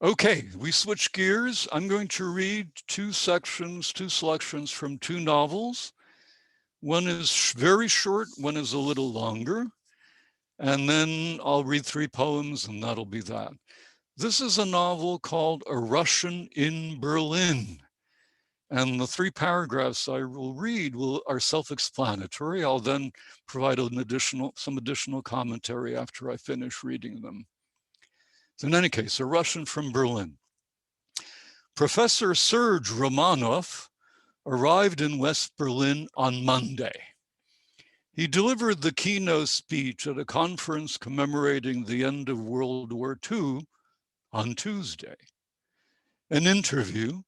Okay, we switch gears. I'm going to read two selections from two novels. One is very short, one is a little longer. And then I'll read three poems and that'll be that. This is a novel called A Russian in Berlin. And the three paragraphs I will read are self-explanatory. I'll then provide some additional commentary after I finish reading them. So in any case, A Russian from Berlin. Professor Serge Romanov arrived in West Berlin on Monday. He delivered the keynote speech at a conference commemorating the end of World War II on Tuesday. An interview,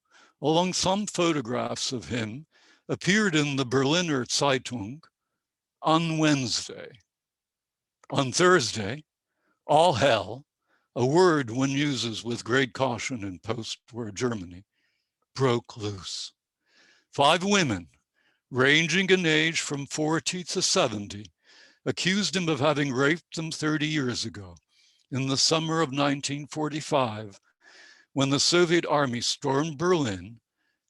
along some photographs of him, appeared in the Berliner Zeitung on Wednesday. On Thursday, all hell, a word one uses with great caution in post-war Germany, broke loose. 5 women, ranging in age from 40 to 70, accused him of having raped them 30 years ago, in the summer of 1945, when the Soviet army stormed Berlin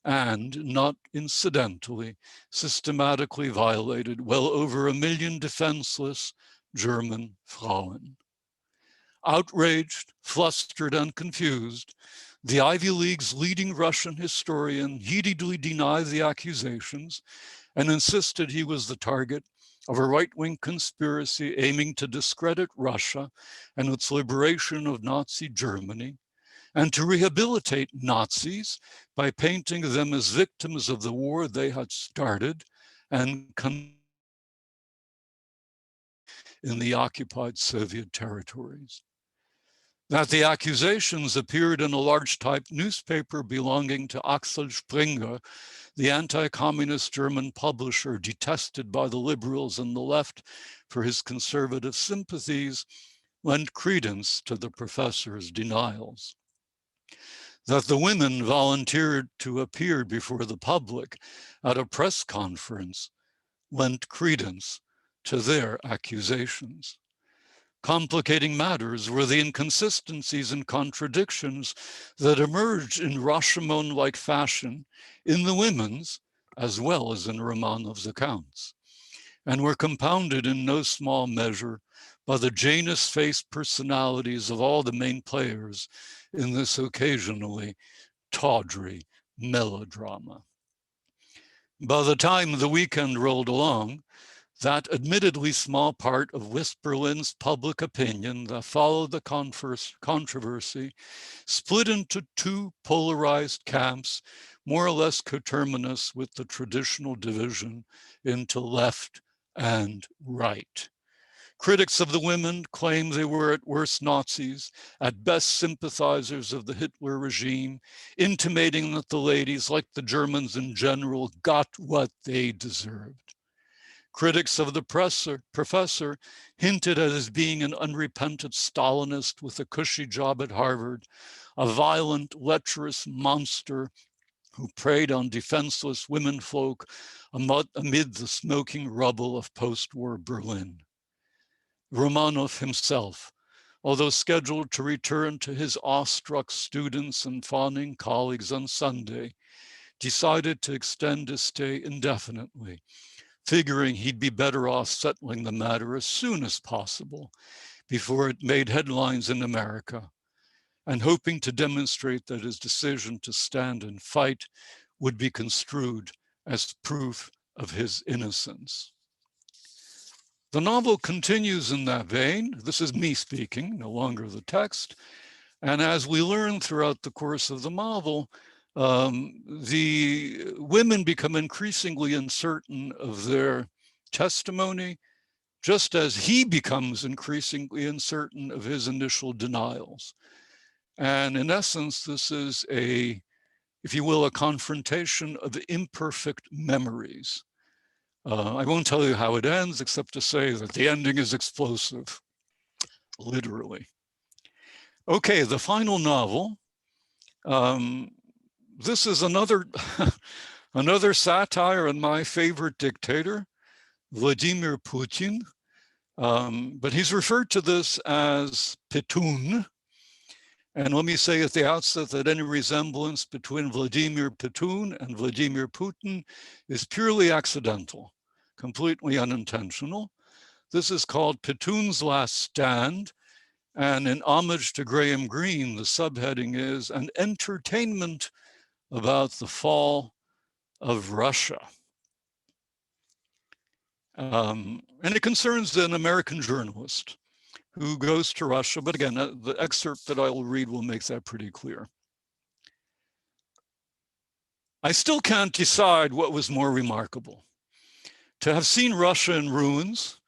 and, not incidentally, systematically violated well over 1 million defenseless German Frauen. Outraged, flustered, and confused, the Ivy League's leading Russian historian heatedly denied the accusations and insisted he was the target of a right-wing conspiracy aiming to discredit Russia and its liberation of Nazi Germany, and to rehabilitate Nazis by painting them as victims of the war they had started and in the occupied Soviet territories. That the accusations appeared in a large type newspaper belonging to Axel Springer, the anti-communist German publisher detested by the liberals and the left for his conservative sympathies, lent credence to the professor's denials. That the women volunteered to appear before the public at a press conference lent credence to their accusations. Complicating matters were the inconsistencies and contradictions that emerged in Rashomon-like fashion in the women's as well as in Romanov's accounts, and were compounded in no small measure by the Janus-faced personalities of all the main players in this occasionally tawdry melodrama. By the time the weekend rolled along, that admittedly small part of West Berlin's public opinion that followed the controversy split into 2 polarized camps, more or less coterminous with the traditional division into left and right. Critics of the women claim they were at worst Nazis, at best sympathizers of the Hitler regime, intimating that the ladies, like the Germans in general, got what they deserved. Critics of the professor hinted at his being an unrepentant Stalinist with a cushy job at Harvard, a violent, lecherous monster who preyed on defenseless womenfolk amid the smoking rubble of post-war Berlin. Romanov himself, although scheduled to return to his awestruck students and fawning colleagues on Sunday, decided to extend his stay indefinitely, figuring he'd be better off settling the matter as soon as possible before it made headlines in America, and hoping to demonstrate that his decision to stand and fight would be construed as proof of his innocence. The novel continues in that vein. This is me speaking, no longer the text. And as we learn throughout the course of the novel, the women become increasingly uncertain of their testimony, just as he becomes increasingly uncertain of his initial denials. And in essence, this is a, if you will, a confrontation of imperfect memories. I won't tell you how it ends, except to say that the ending is explosive, literally. Okay, the final novel. This is another, another satire on my favorite dictator, Vladimir Putin. But he's referred to this as Petun. And let me say at the outset that any resemblance between Vladimir Petun and Vladimir Putin is purely accidental, completely unintentional. This is called Petun's Last Stand, and in homage to Graham Greene, the subheading is An Entertainment About the Fall of Russia. And it concerns an American journalist who goes to Russia, but again, the excerpt that I will read will make that pretty clear. I still can't decide what was more remarkable, to have seen Russia in ruins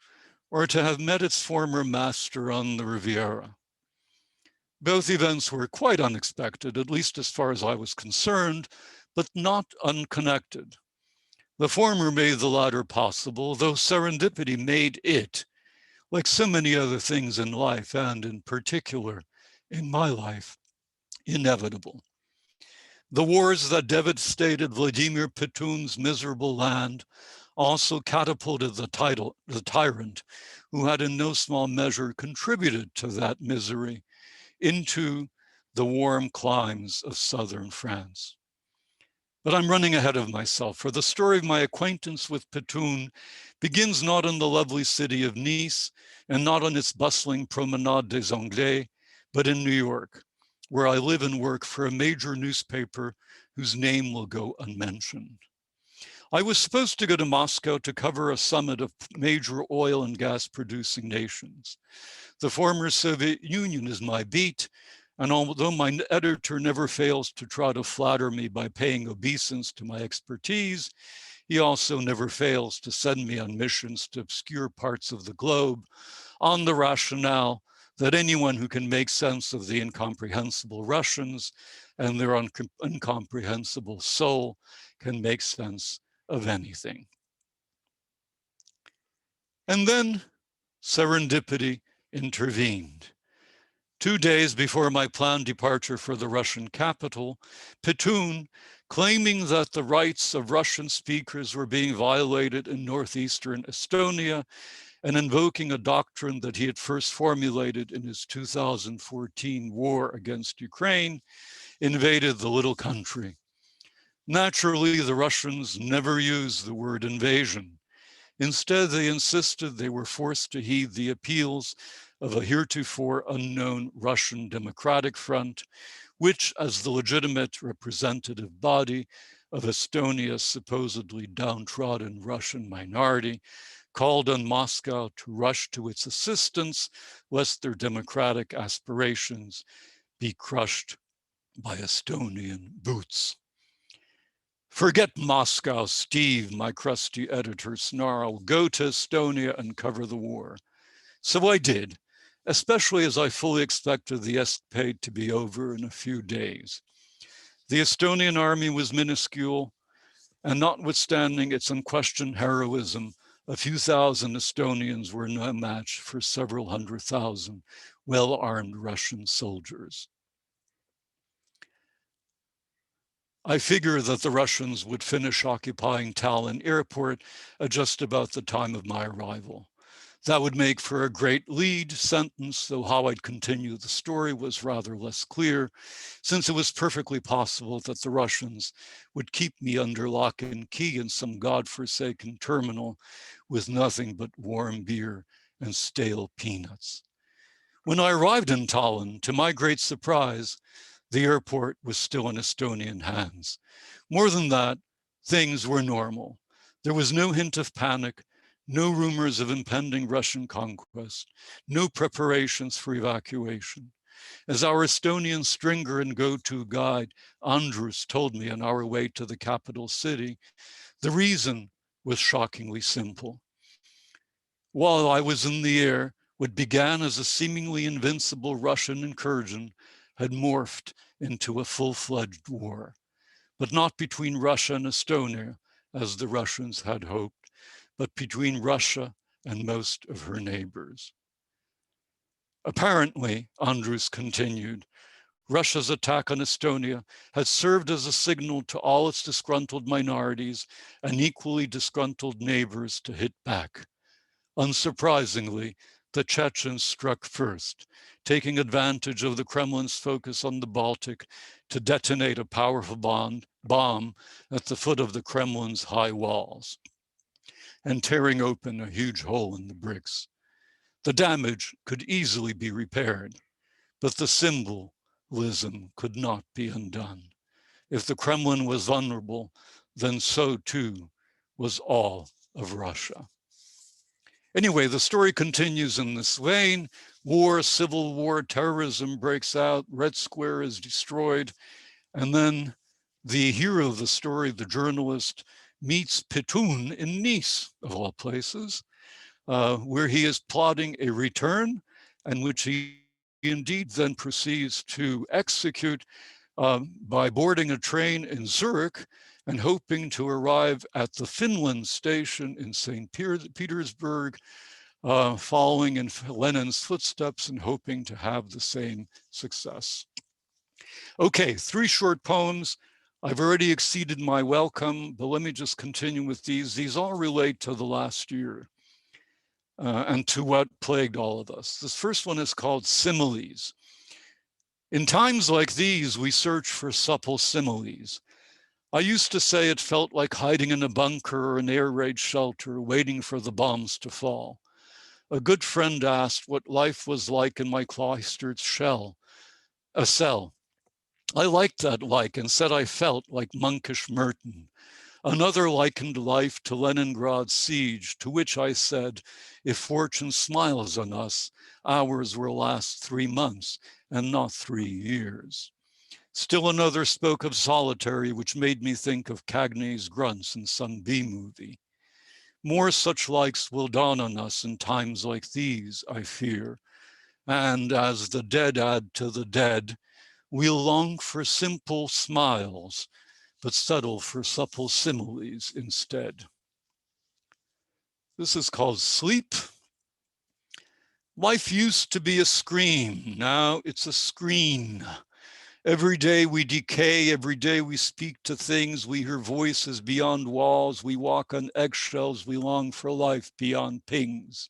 or to have met its former master on the Riviera. Both events were quite unexpected, at least as far as I was concerned, but not unconnected. The former made the latter possible, though serendipity made it, like so many other things in life, and in particular in my life, inevitable. The wars that devastated Vladimir Petun's miserable land also catapulted the tyrant, who had in no small measure contributed to that misery, into the warm climes of southern France. But I'm running ahead of myself, for the story of my acquaintance with Petun begins not in the lovely city of Nice and not on its bustling Promenade des Anglais, but in New York, where I live and work for a major newspaper whose name will go unmentioned. I was supposed to go to Moscow to cover a summit of major oil and gas producing nations. The former Soviet Union is my beat, and although my editor never fails to try to flatter me by paying obeisance to my expertise, he also never fails to send me on missions to obscure parts of the globe on the rationale that anyone who can make sense of the incomprehensible Russians and their incomprehensible soul can make sense of anything. And then serendipity intervened. 2 days before my planned departure for the Russian capital, Petun, claiming that the rights of Russian speakers were being violated in northeastern Estonia and invoking a doctrine that he had first formulated in his 2014 war against Ukraine, invaded the little country. Naturally, the Russians never used the word invasion. Instead, they insisted they were forced to heed the appeals of a heretofore unknown Russian Democratic Front, which, as the legitimate representative body of Estonia's supposedly downtrodden Russian minority, called on Moscow to rush to its assistance, lest their democratic aspirations be crushed by Estonian boots. Forget Moscow, Steve, my crusty editor snarled. Go to Estonia and cover the war. So I did, especially as I fully expected the escapade to be over in a few days. The Estonian army was minuscule, and notwithstanding its unquestioned heroism, a few thousand Estonians were no match for several 100,000 well-armed Russian soldiers. I figure that the Russians would finish occupying Tallinn airport at just about the time of my arrival. That would make for a great lead sentence, though how I'd continue the story was rather less clear, since it was perfectly possible that the Russians would keep me under lock and key in some godforsaken terminal with nothing but warm beer and stale peanuts. When I arrived in Tallinn, to my great surprise, the airport was still in Estonian hands. More than that, things were normal. There was no hint of panic, no rumors of impending Russian conquest, no preparations for evacuation. As our Estonian stringer and go-to guide, Andrus, told me on our way to the capital city, the reason was shockingly simple. While I was in the air, what began as a seemingly invincible Russian incursion had morphed into a full-fledged war, but not between Russia and Estonia, as the Russians had hoped, but between Russia and most of her neighbors. Apparently, Andrus continued, Russia's attack on Estonia had served as a signal to all its disgruntled minorities and equally disgruntled neighbors to hit back. Unsurprisingly, the Chechens struck first, taking advantage of the Kremlin's focus on the Baltic to detonate a powerful bomb at the foot of the Kremlin's high walls and tearing open a huge hole in the bricks. The damage could easily be repaired, but the symbolism could not be undone. If the Kremlin was vulnerable, then so too was all of Russia. Anyway, the story continues in this vein. War, civil war, terrorism breaks out, Red Square is destroyed, and then the hero of the story, the journalist, meets Petun in Nice, of all places, where he is plotting a return, and which he indeed then proceeds to execute by boarding a train in Zurich and hoping to arrive at the Finland station in St. Petersburg, following in Lenin's footsteps and hoping to have the same success. Okay, 3 short poems. I've already exceeded my welcome, but let me just continue with these. These all relate to the last year and to what plagued all of us. This first one is called Similes. In times like these, we search for supple similes. I used to say it felt like hiding in a bunker or an air raid shelter, waiting for the bombs to fall. A good friend asked what life was like in my cloistered cell. I liked that like and said I felt like monkish Merton. Another likened life to Leningrad's siege, to which I said, if fortune smiles on us, ours will last 3 months and not 3 years. Still another spoke of solitary, which made me think of Cagney's grunts in some B movie. More such likes will dawn on us in times like these, I fear. And as the dead add to the dead, we'll long for simple smiles, but settle for supple similes instead. This is called Sleep. Life used to be a scream, now it's a screen. Every day we decay, every day we speak to things, we hear voices beyond walls, we walk on eggshells, we long for life beyond pings.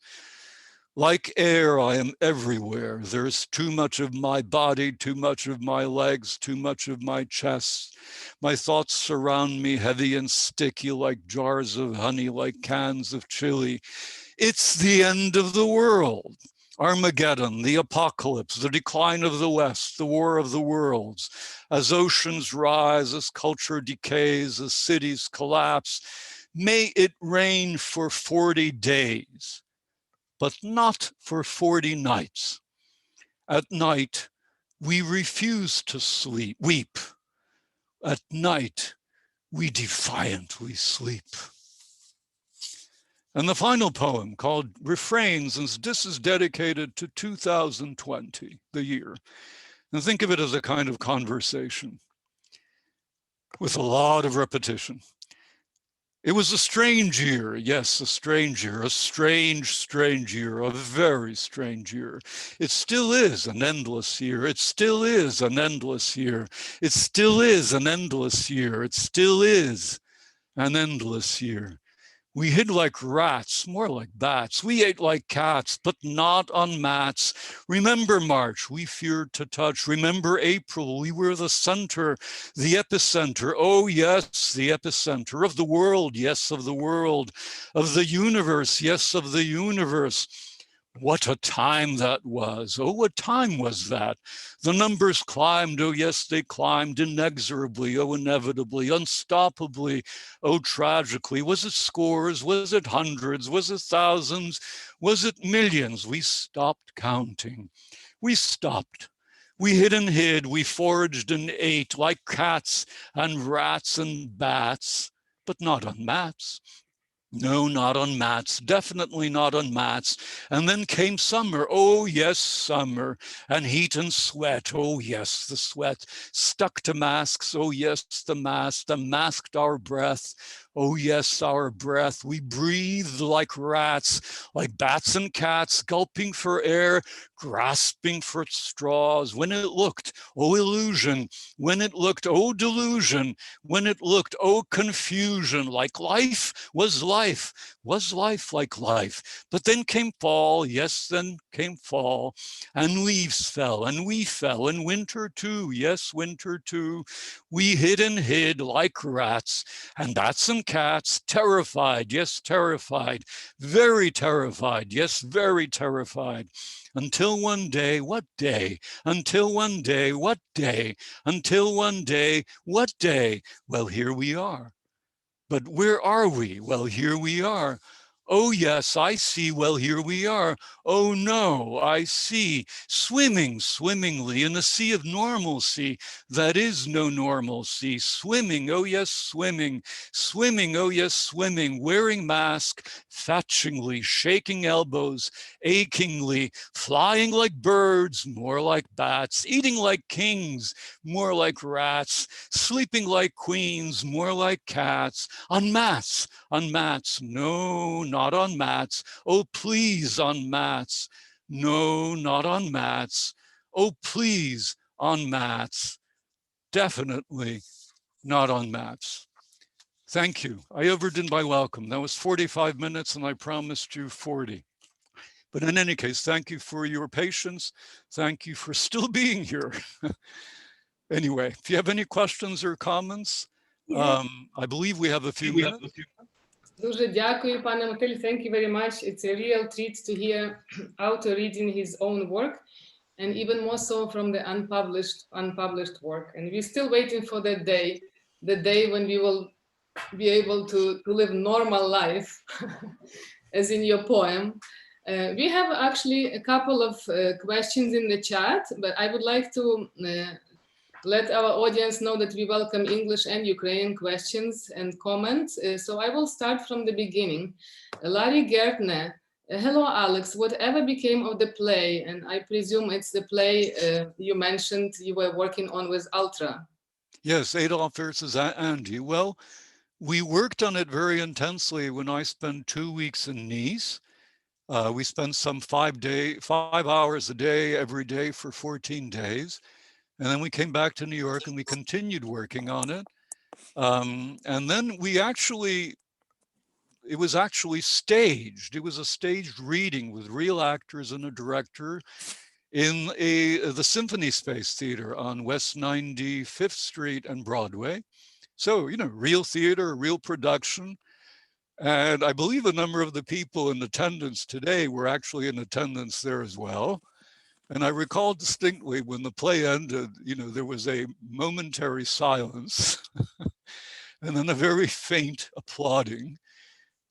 Like air, I am everywhere. There's too much of my body, too much of my legs, too much of my chest. My thoughts surround me heavy and sticky like jars of honey, like cans of chili. It's the end of the world. Armageddon, the apocalypse, the decline of the West, the war of the worlds. As oceans rise, as culture decays, as cities collapse, may it rain for 40 days, but not for 40 nights. At night, we refuse to weep. At night, we defiantly sleep. And the final poem called Refrains, and this is dedicated to 2020, the year. And think of it as a kind of conversation with a lot of repetition. It was a strange year, yes, a strange year, a strange year, a very strange year. It still is an endless year. It still is an endless year. It still is an endless year. It still is an endless year. We hid like rats, more like bats. We ate like cats, but not on mats. Remember March, we feared to touch. Remember April, we were the center, the epicenter. Oh yes, the epicenter of the world, yes, of the world, of the universe, yes, of the universe. What a time that was. Oh, what time was that? The numbers climbed. Oh, yes, they climbed inexorably. Oh, inevitably, unstoppably. Oh, tragically. Was it scores? Was it hundreds? Was it thousands? Was it millions? We stopped counting. We stopped. We hid and hid. We foraged and ate like cats and rats and bats, but not on mats. No, not on mats, definitely not on mats. And then came summer, oh yes, summer, and heat and sweat, oh yes, the sweat, stuck to masks, oh yes, the masked our breath, oh yes, our breath. We breathed like rats, like bats and cats, gulping for air, grasping for straws. When it looked, oh illusion, when it looked, oh delusion, when it looked, oh confusion, like life was life like life. But then came fall, yes, then came fall, and leaves fell, and we fell, and winter too, yes, winter too. We hid and hid like rats, and bats and cats, terrified, yes, terrified, very terrified, yes, very terrified. Until one day, what day? Until one day, what day? Until one day, what day? Well, here we are. But where are we? Well, here we are. Oh, yes, I see. Well, here we are. Oh, no, I see. Swimming swimmingly in a sea of normalcy that is no normalcy. Swimming, oh, yes, swimming. Swimming, oh, yes, swimming. Wearing mask, fetchingly, shaking elbows, achingly, flying like birds, more like bats, eating like kings, more like rats, sleeping like queens, more like cats, on mats, no, not on mats. Oh, please, on mats. No, not on mats. Oh, please, on mats. Definitely not on mats. Thank you. I overdid my welcome. That was 45 minutes and I promised you 40. But in any case, thank you for your patience. Thank you for still being here. Anyway, if you have any questions or comments, I believe we have a few minutes. Дуже дякую, пане Мотиль. Thank you very much. It's a real treat to hear author reading his own work, and even more so from the unpublished work. And we're still waiting for that day, the day when we will be able to live normal life, as in your poem. We have actually a couple of questions in the chat, but I would like to let our audience know that we welcome English and Ukrainian questions and comments. So I will start from the beginning. Larry Gertner, hello, Alex. Whatever became of the play? And I presume it's the play you mentioned you were working on with Ultra. Yes, Adolf versus Andy. Well, we worked on it very intensely when I spent 2 weeks in Nice. We spent some 5 hours a day, every day for 14 days. And then we came back to New York and we continued working on it. And then it was actually staged. It was a staged reading with real actors and a director in the Symphony Space Theater on West 95th Street and Broadway. So, you know, real theater, real production. And I believe a number of the people in attendance today were actually in attendance there as well. And I recall distinctly when the play ended, you know, there was a momentary silence and then a very faint applauding.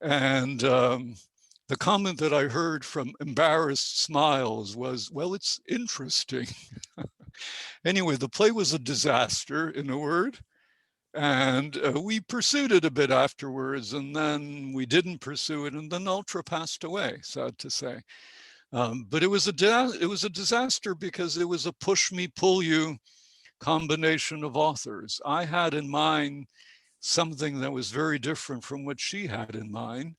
And the comment that I heard from embarrassed smiles was, well, it's interesting. Anyway, the play was a disaster, in a word. And we pursued it a bit afterwards, and then we didn't pursue it, and then Ultra passed away, sad to say. But it was a disaster because it was a push me, pull you combination of authors. I had in mind something that was very different from what she had in mind.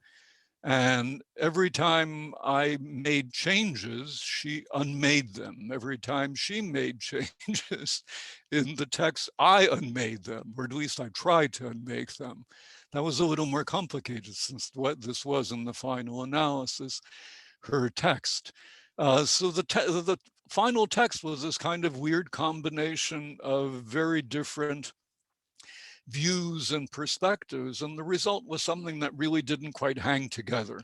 And every time I made changes, she unmade them. Every time she made changes in the text, I unmade them, or at least I tried to unmake them. That was a little more complicated since what this was in the final analysis, her text. So the final text was this kind of weird combination of very different views and perspectives, and the result was something that really didn't quite hang together.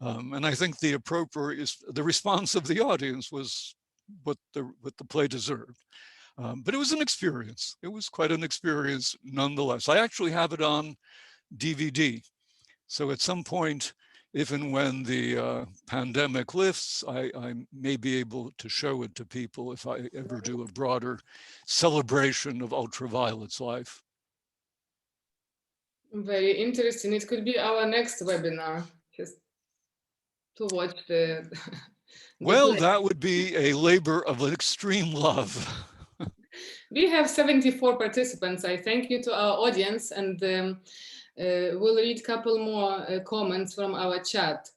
And I think the response of the audience was what the play deserved. But it was an experience. It was quite an experience nonetheless. I actually have it on DVD. So at some point, if and when the pandemic lifts, I may be able to show it to people if I ever do a broader celebration of Ultraviolet's life. Very interesting. It could be our next webinar, just to watch the Well, play. that would be a labor of extreme love. We have 74 participants. I thank you to our audience, and we'll read a couple more comments from our chat.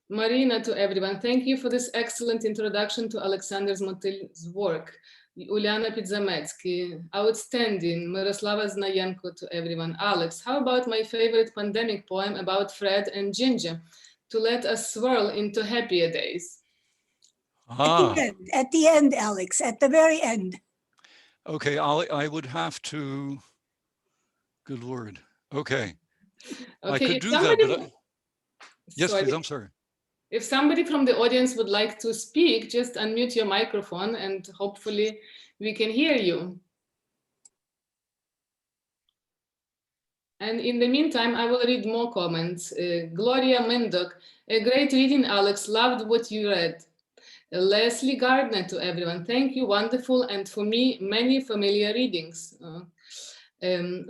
Marina, to everyone, thank you for this excellent introduction to Олександр Мотилем's work. Uliana Pidzametsky, outstanding. Miroslava Znayenko, to everyone. Alex, how about my favorite pandemic poem about Fred and Ginger, to let us swirl into happier days? At the end, Alex, at the very end. Okay, I would have to, good Lord. Okay, I could do that, but yes, please, I'm sorry. If somebody from the audience would like to speak, just unmute your microphone and hopefully we can hear you. And in the meantime, I will read more comments. Gloria Mendok, a great reading, Alex, loved what you read. Leslie Gardner, to everyone, thank you, wonderful, and for me, many familiar readings.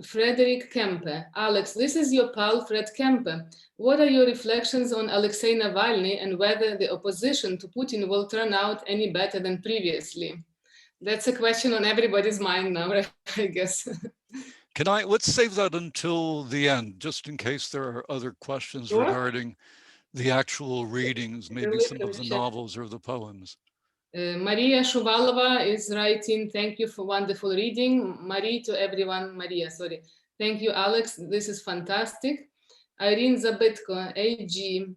Frederick Kempe, Alex, this is your pal, Fred Kempe. What are your reflections on Alexei Navalny and whether the opposition to Putin will turn out any better than previously? That's a question on everybody's mind now, right? I guess. Let's save that until the end, just in case there are other questions regarding the actual readings, maybe some of the novels or the poems. Maria Shuvalova is writing, thank you for wonderful reading. Maria, to everyone, Maria, sorry. Thank you, Alex, this is fantastic. Irene Zabitko, AG,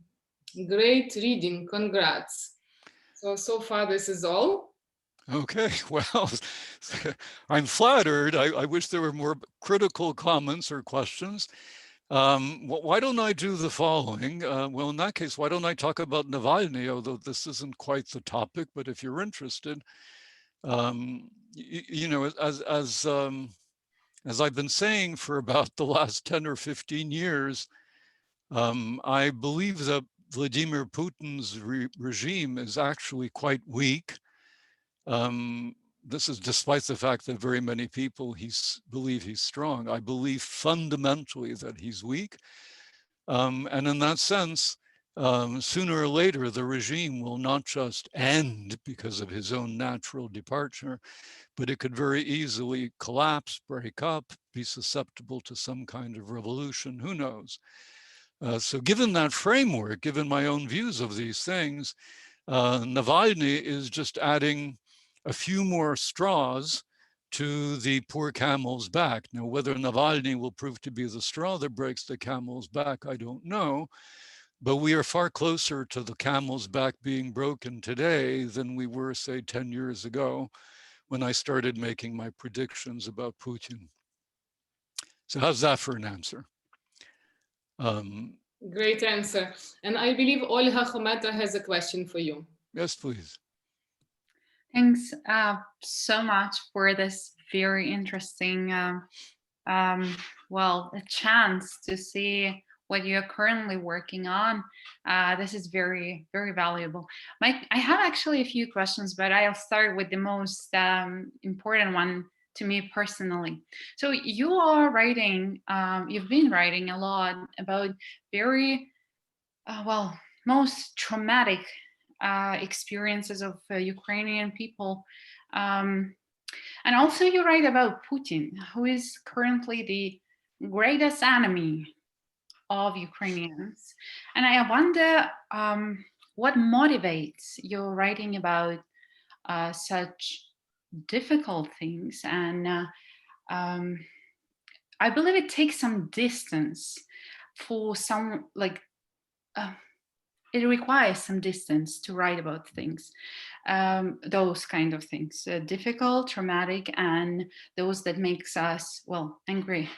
great reading, congrats. So far this is all. Okay, well, I'm flattered. I wish there were more critical comments or questions. Why don't I do the following? Well, in that case, why don't I talk about Navalny, although this isn't quite the topic, but if you're interested, you know, as I've been saying for about the last 10 or 15 years, I believe that Vladimir Putin's regime is actually quite weak. This is despite the fact that very many people believe he's strong. I believe fundamentally that he's weak. And in that sense, sooner or later, the regime will not just end because of his own natural departure, but it could very easily collapse, break up, be susceptible to some kind of revolution, who knows? So given that framework, given my own views of these things, Navalny is just adding a few more straws to the poor camel's back. Now, whether Navalny will prove to be the straw that breaks the camel's back, I don't know, but we are far closer to the camel's back being broken today than we were, say, 10 years ago when I started making my predictions about Putin. So how's that for an answer? Great answer. And I believe Olga Khometa has a question for you. Yes, please. Thanks so much for this very interesting, well, a chance to see what you're currently working on. This is very, very valuable. I have actually a few questions, but I'll start with the most important one to me personally. So you are writing, you've been writing a lot about very, well, most traumatic experiences of Ukrainian people. And also you write about Putin, who is currently the greatest enemy of Ukrainians. And I wonder what motivates your writing about such difficult things. And I believe it takes some distance for some, like, it requires some distance to write about things, those kind of things, difficult, traumatic, and those that makes us, well, angry.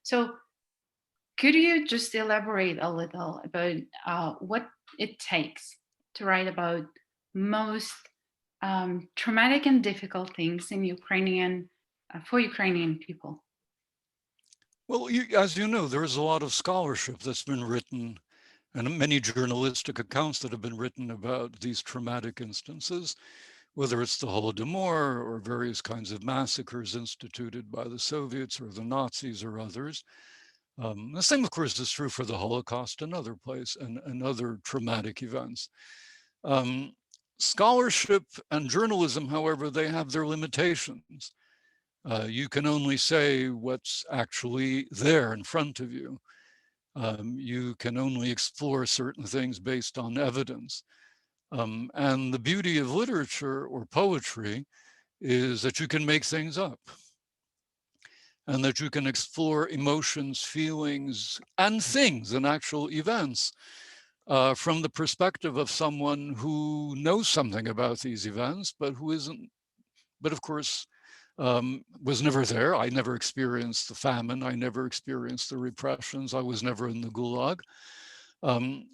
So could you just elaborate a little about what it takes to write about most traumatic and difficult things in Ukrainian, for Ukrainian people? Well, as you know, there is a lot of scholarship that's been written and many journalistic accounts that have been written about these traumatic instances, whether it's the Holodomor or various kinds of massacres instituted by the Soviets or the Nazis or others. The same, of course, is true for the Holocaust and other places and other traumatic events. Scholarship and journalism, however, they have their limitations. You can only say what's actually there in front of you. You can only explore certain things based on evidence. And the beauty of literature or poetry is that you can make things up and that you can explore emotions, feelings, and things and actual events from the perspective of someone who knows something about these events, but who isn't, but of course, was never there. I never experienced the famine. I never experienced the repressions. I was never in the Gulag.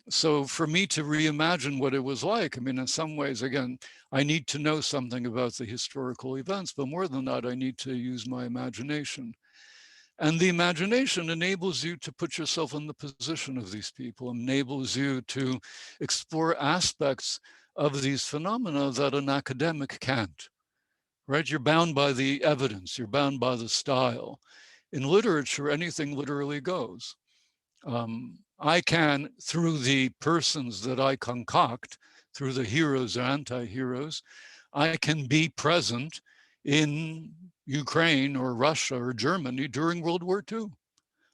So for me to reimagine what it was like, I mean, in some ways, again, I need to know something about the historical events, but more than that, I need to use my imagination. And the imagination enables you to put yourself in the position of these people, enables you to explore aspects of these phenomena that an academic can't. Right? You're bound by the evidence, you're bound by the style. In literature, anything literally goes. I can, through the persons that I concoct, through the heroes or anti-heroes, I can be present in Ukraine or Russia or Germany during World War II.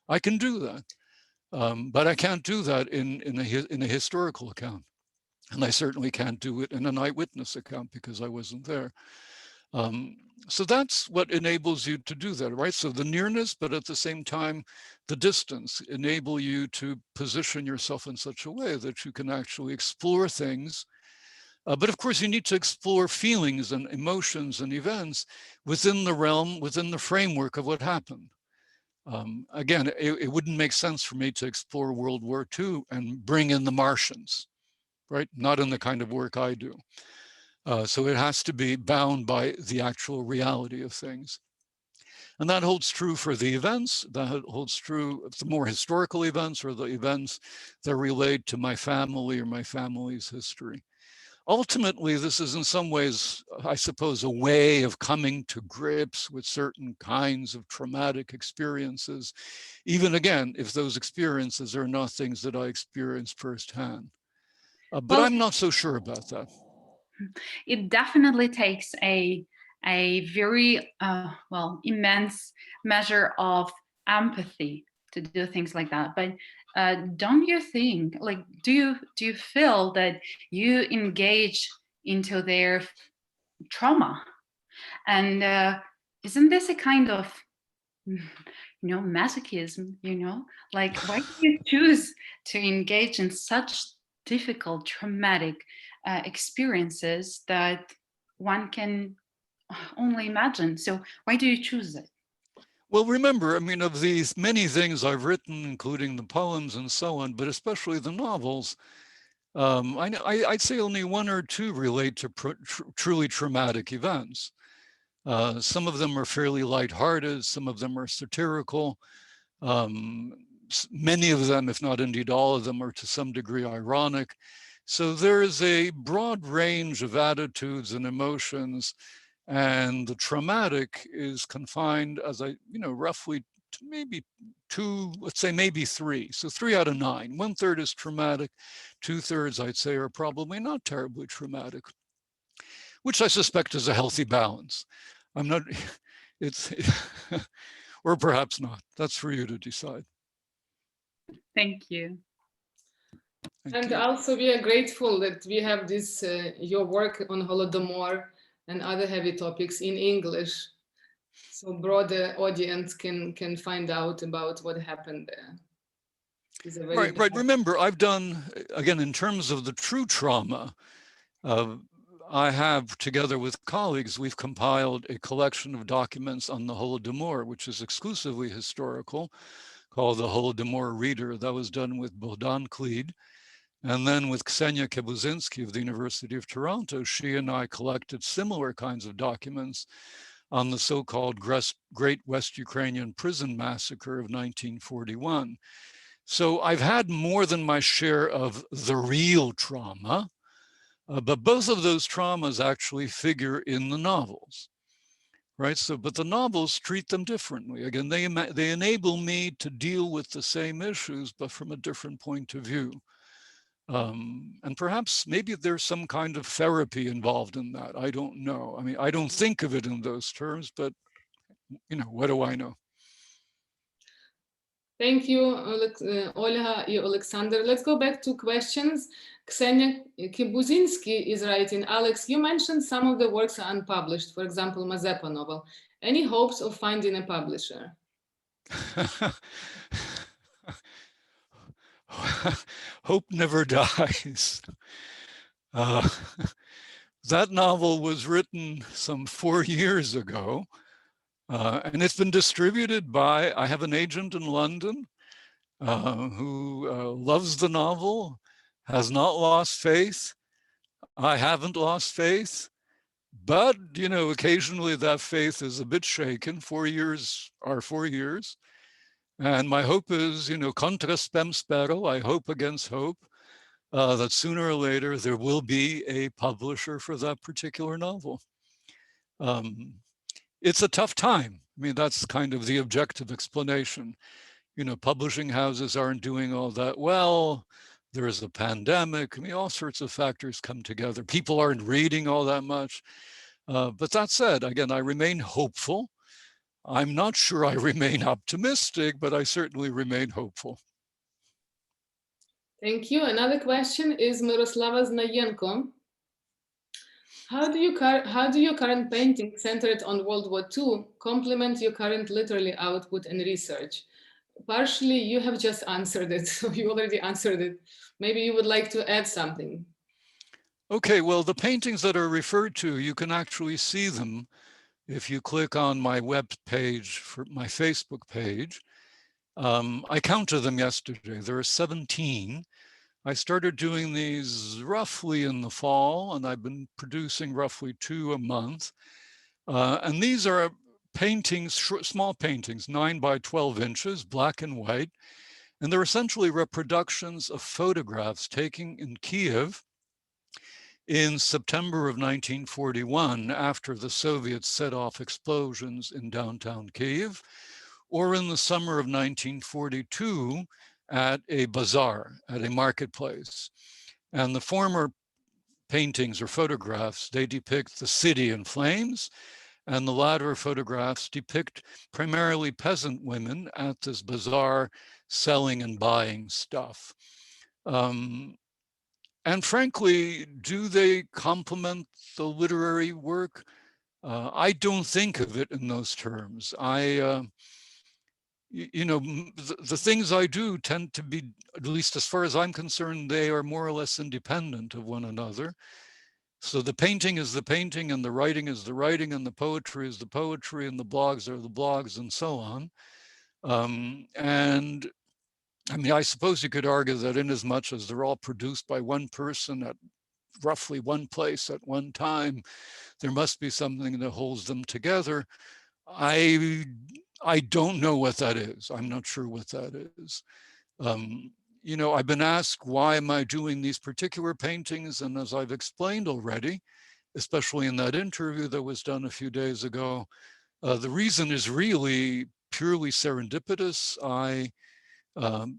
I can do that, but I can't do that in a historical account. And I certainly can't do it in an eyewitness account because I wasn't there. So that's what enables you to do that, right? So the nearness, but at the same time, the distance enable you to position yourself in such a way that you can actually explore things. But of course, you need to explore feelings and emotions and events within the realm, within the framework of what happened. Again, it wouldn't make sense for me to explore World War II and bring in the Martians, right? Not in the kind of work I do. So it has to be bound by the actual reality of things. And that holds true for the events, that holds true of the more historical events or the events that relate to my family or my family's history. Ultimately, this is in some ways, I suppose, a way of coming to grips with certain kinds of traumatic experiences, even again, if those experiences are not things that I experienced firsthand. But well, I'm not so sure about that. It definitely takes a very, well, immense measure of empathy to do things like that. But don't you think, like, do you feel that you engage into their trauma? And isn't this a kind of, masochism, like, why do you choose to engage in such difficult, traumatic experiences that one can only imagine? So why do you choose it? Well, remember, I mean, of these many things I've written, including the poems and so on, but especially the novels, I'd say only one or two relate to truly traumatic events. Some of them are fairly lighthearted, some of them are satirical. Many of them, if not indeed all of them, are to some degree ironic. So there is a broad range of attitudes and emotions And the traumatic is confined, as I, roughly to maybe 2, let's say maybe 3. So 3 out of 9. 1/3 is traumatic. 2/3, I'd say, are probably not terribly traumatic, which I suspect is a healthy balance. I'm not, it's, or perhaps not. That's for you to decide. Thank you. And also we are grateful that we have this, your work on Holodomor and other heavy topics in English. So broader audience can find out about what happened there. Right. Remember, I've done, again, in terms of the true trauma, I have, together with colleagues, we've compiled a collection of documents on the Holodomor, which is exclusively historical, called the Holodomor Reader. That was done with Bogdan Klid. And then with Ksenia Kebuzinski of the University of Toronto, she and I collected similar kinds of documents on the so-called Great West Ukrainian Prison Massacre of 1941. So I've had more than my share of the real trauma, but both of those traumas actually figure in the novels, right? So, but the novels treat them differently. Again, they enable me to deal with the same issues, but from a different point of view. And perhaps maybe there's some kind of therapy involved in that. I don't know. I mean, I don't think of it in those terms, but what do I know? Thank you, Olga and Alexander. Let's go back to questions. Ksenia Kebuzinski is writing, Alex, you mentioned some of the works are unpublished, for example, Mazepa novel. Any hopes of finding a publisher? Hope never dies. That novel was written some 4 years ago, and it's been distributed by, I have an agent in London who loves the novel, has not lost faith. I haven't lost faith, but, occasionally that faith is a bit shaken. 4 years are 4 years. And my hope is, contra spem spero, I hope against hope, that sooner or later there will be a publisher for that particular novel. It's a tough time. I mean, that's kind of the objective explanation. Publishing houses aren't doing all that well. There is a pandemic. I mean, all sorts of factors come together. People aren't reading all that much. But that said, again, I remain hopeful. I'm not sure I remain optimistic, but I certainly remain hopeful. Thank you. Another question is Miroslava Znayenko. How do your current painting centered on World War II complement your current literary output and research? Partially, you have just answered it. So you already answered it. Maybe you would like to add something. Okay, well, the paintings that are referred to, you can actually see them if you click on my web page, for my Facebook page. I counted them yesterday. There are 17. I started doing these roughly in the fall, and I've been producing roughly 2 a month. And these are paintings, small paintings, 9 by 12 inches, black and white. And they're essentially reproductions of photographs taken in Kiev in September of 1941, after the Soviets set off explosions in downtown Kyiv, or in the summer of 1942 at a bazaar, at a marketplace. And the former paintings or photographs, they depict the city in flames, and the latter photographs depict primarily peasant women at this bazaar selling and buying stuff. And frankly, do they complement the literary work? I don't think of it in those terms. The things I do tend to be, at least as far as I'm concerned, they are more or less independent of one another. So the painting is the painting, and the writing is the writing, and the poetry is the poetry, and the blogs are the blogs, and so on. And I mean, I suppose you could argue that in as much as they're all produced by one person at roughly one place at one time, there must be something that holds them together. I don't know what that is. I'm not sure what that is. I've been asked, why am I doing these particular paintings? And as I've explained already, especially in that interview that was done a few days ago. The reason is really purely serendipitous. I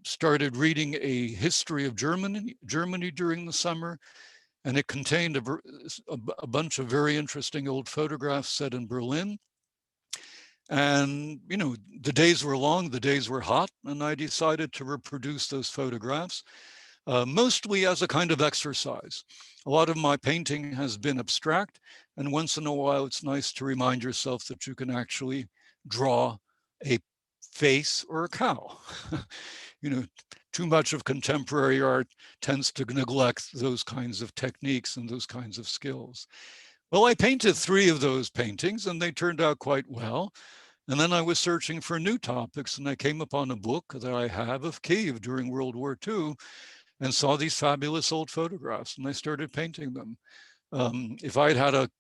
started reading a history of Germany during the summer, and it contained a bunch of very interesting old photographs set in Berlin. And, you know, the days were long, the days were hot, and I decided to reproduce those photographs, mostly as a kind of exercise. A lot of my painting has been abstract, and once in a while, it's nice to remind yourself that you can actually draw a face or a cow. You know, too much of contemporary art tends to neglect those kinds of techniques and those kinds of skills. Well, I painted 3 of those paintings, and they turned out quite well. And then I was searching for new topics, and I came upon a book that I have of Kyiv during World War II and saw these fabulous old photographs, and I started painting them. If I'd had a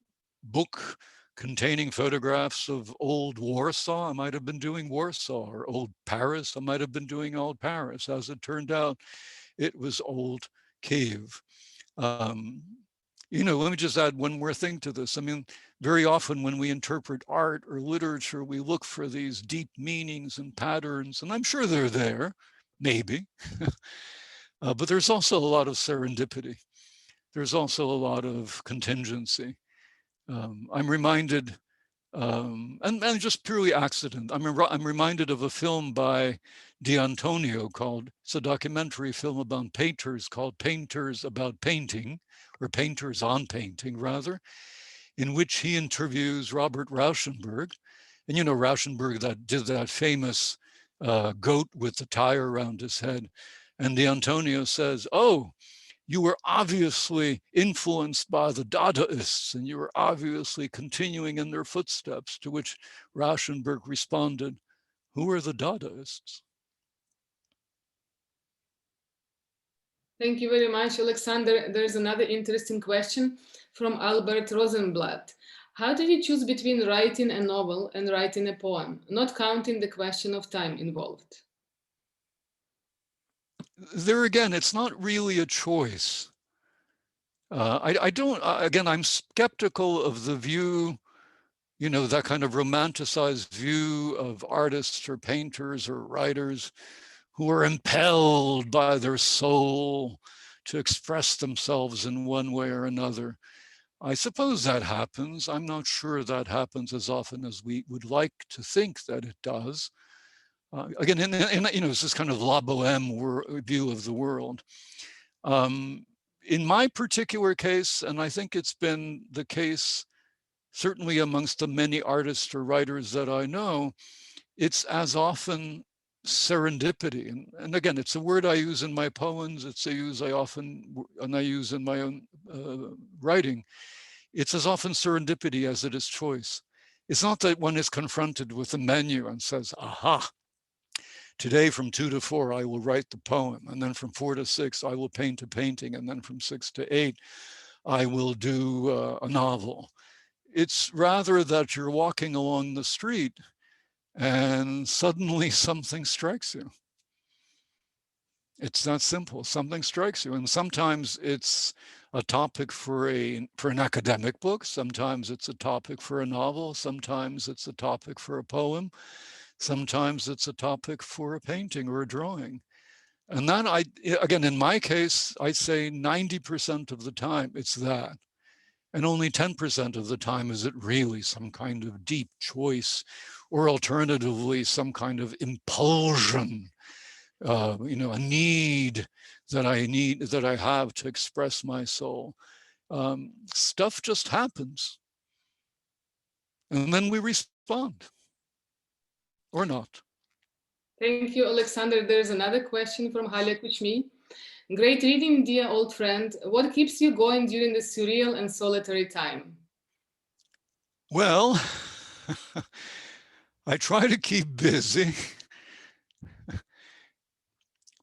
book containing photographs of old Warsaw, I might have been doing Warsaw, or old Paris, I might have been doing old Paris. As it turned out, it was old Kyiv. You know, let me just add one more thing to this. I mean, very often when we interpret art or literature, we look for these deep meanings and patterns, and I'm sure they're there, maybe. But there's also a lot of serendipity. There's also a lot of contingency. I'm reminded, and just purely accident, I'm reminded of a film by D'Antonio called, it's a documentary film about painters called Painters About Painting, or Painters on Painting rather, in which he interviews Robert Rauschenberg. And you know, Rauschenberg that did that famous goat with the tire around his head. And D'Antonio says, oh, you were obviously influenced by the Dadaists, and you were obviously continuing in their footsteps, to which Rauschenberg responded, who are the Dadaists? Thank you very much, Alexander. There's another interesting question from Albert Rosenblatt. How did you choose between writing a novel and writing a poem, not counting the question of time involved? There again, it's not really a choice. I don't, again, I'm skeptical of the view, you know, that kind of romanticized view of artists or painters or writers who are impelled by their soul to express themselves in one way or another. I suppose that happens. I'm not sure that happens as often as we would like to think that it does. Again, you know, it's this kind of la boheme view of the world. In my particular case, and I think it's been the case certainly amongst the many artists or writers that I know, it's as often serendipity. And again, it's a word I use in my poems. It's a use I often, and I use in my own writing. It's as often serendipity as it is choice. It's not that one is confronted with a menu and says, aha, today from 2 to 4, I will write the poem. And then from 4 to 6, I will paint a painting. And then from 6 to 8, I will do a novel. It's rather that you're walking along the street and suddenly something strikes you. It's that simple. Something strikes you. And sometimes it's a topic for an academic book. Sometimes it's a topic for a novel. Sometimes it's a topic for a poem. Sometimes it's a topic for a painting or a drawing. And then again, in my case, I say 90% of the time it's that. And only 10% of the time is it really some kind of deep choice, or alternatively, some kind of impulsion, you know, a need that I have to express my soul. Stuff just happens. And then we respond. Or not. Thank you, Alexander. There's another question from Halia Kuchmi. Great reading, dear old friend. What keeps you going during the surreal and solitary time? Well, I try to keep busy.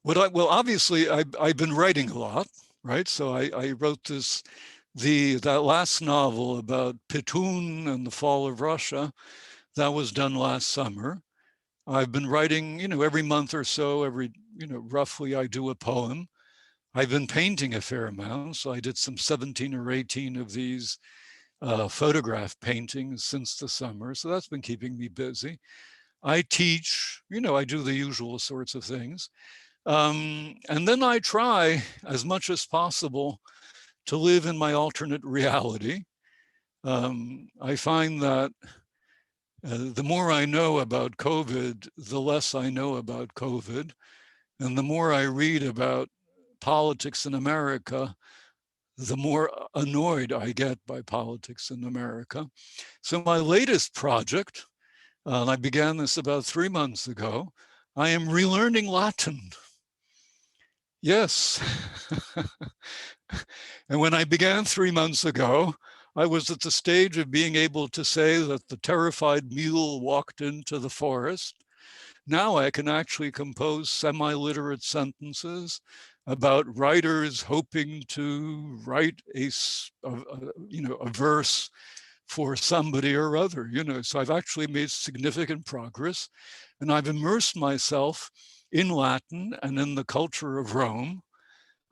Well, obviously, I've been writing a lot, right? So I wrote that last novel about Petun and the fall of Russia. That was done last summer. I've been writing, you know, every month or so, roughly I do a poem. I've been painting a fair amount. So I did some 17 or 18 of these photograph paintings since the summer, so that's been keeping me busy. I teach, you know, I do the usual sorts of things. And then I try as much as possible to live in my alternate reality. I find that the more I know about COVID, the less I know about COVID. And the more I read about politics in America, the more annoyed I get by politics in America. So my latest project, and I began this about 3 months ago, I am relearning Latin. Yes. And when I began 3 months ago, I was at the stage of being able to say that the terrified mule walked into the forest. Now I can actually compose semi-literate sentences about writers hoping to write a verse for somebody or other, you know. So I've actually made significant progress, and I've immersed myself in Latin and in the culture of Rome.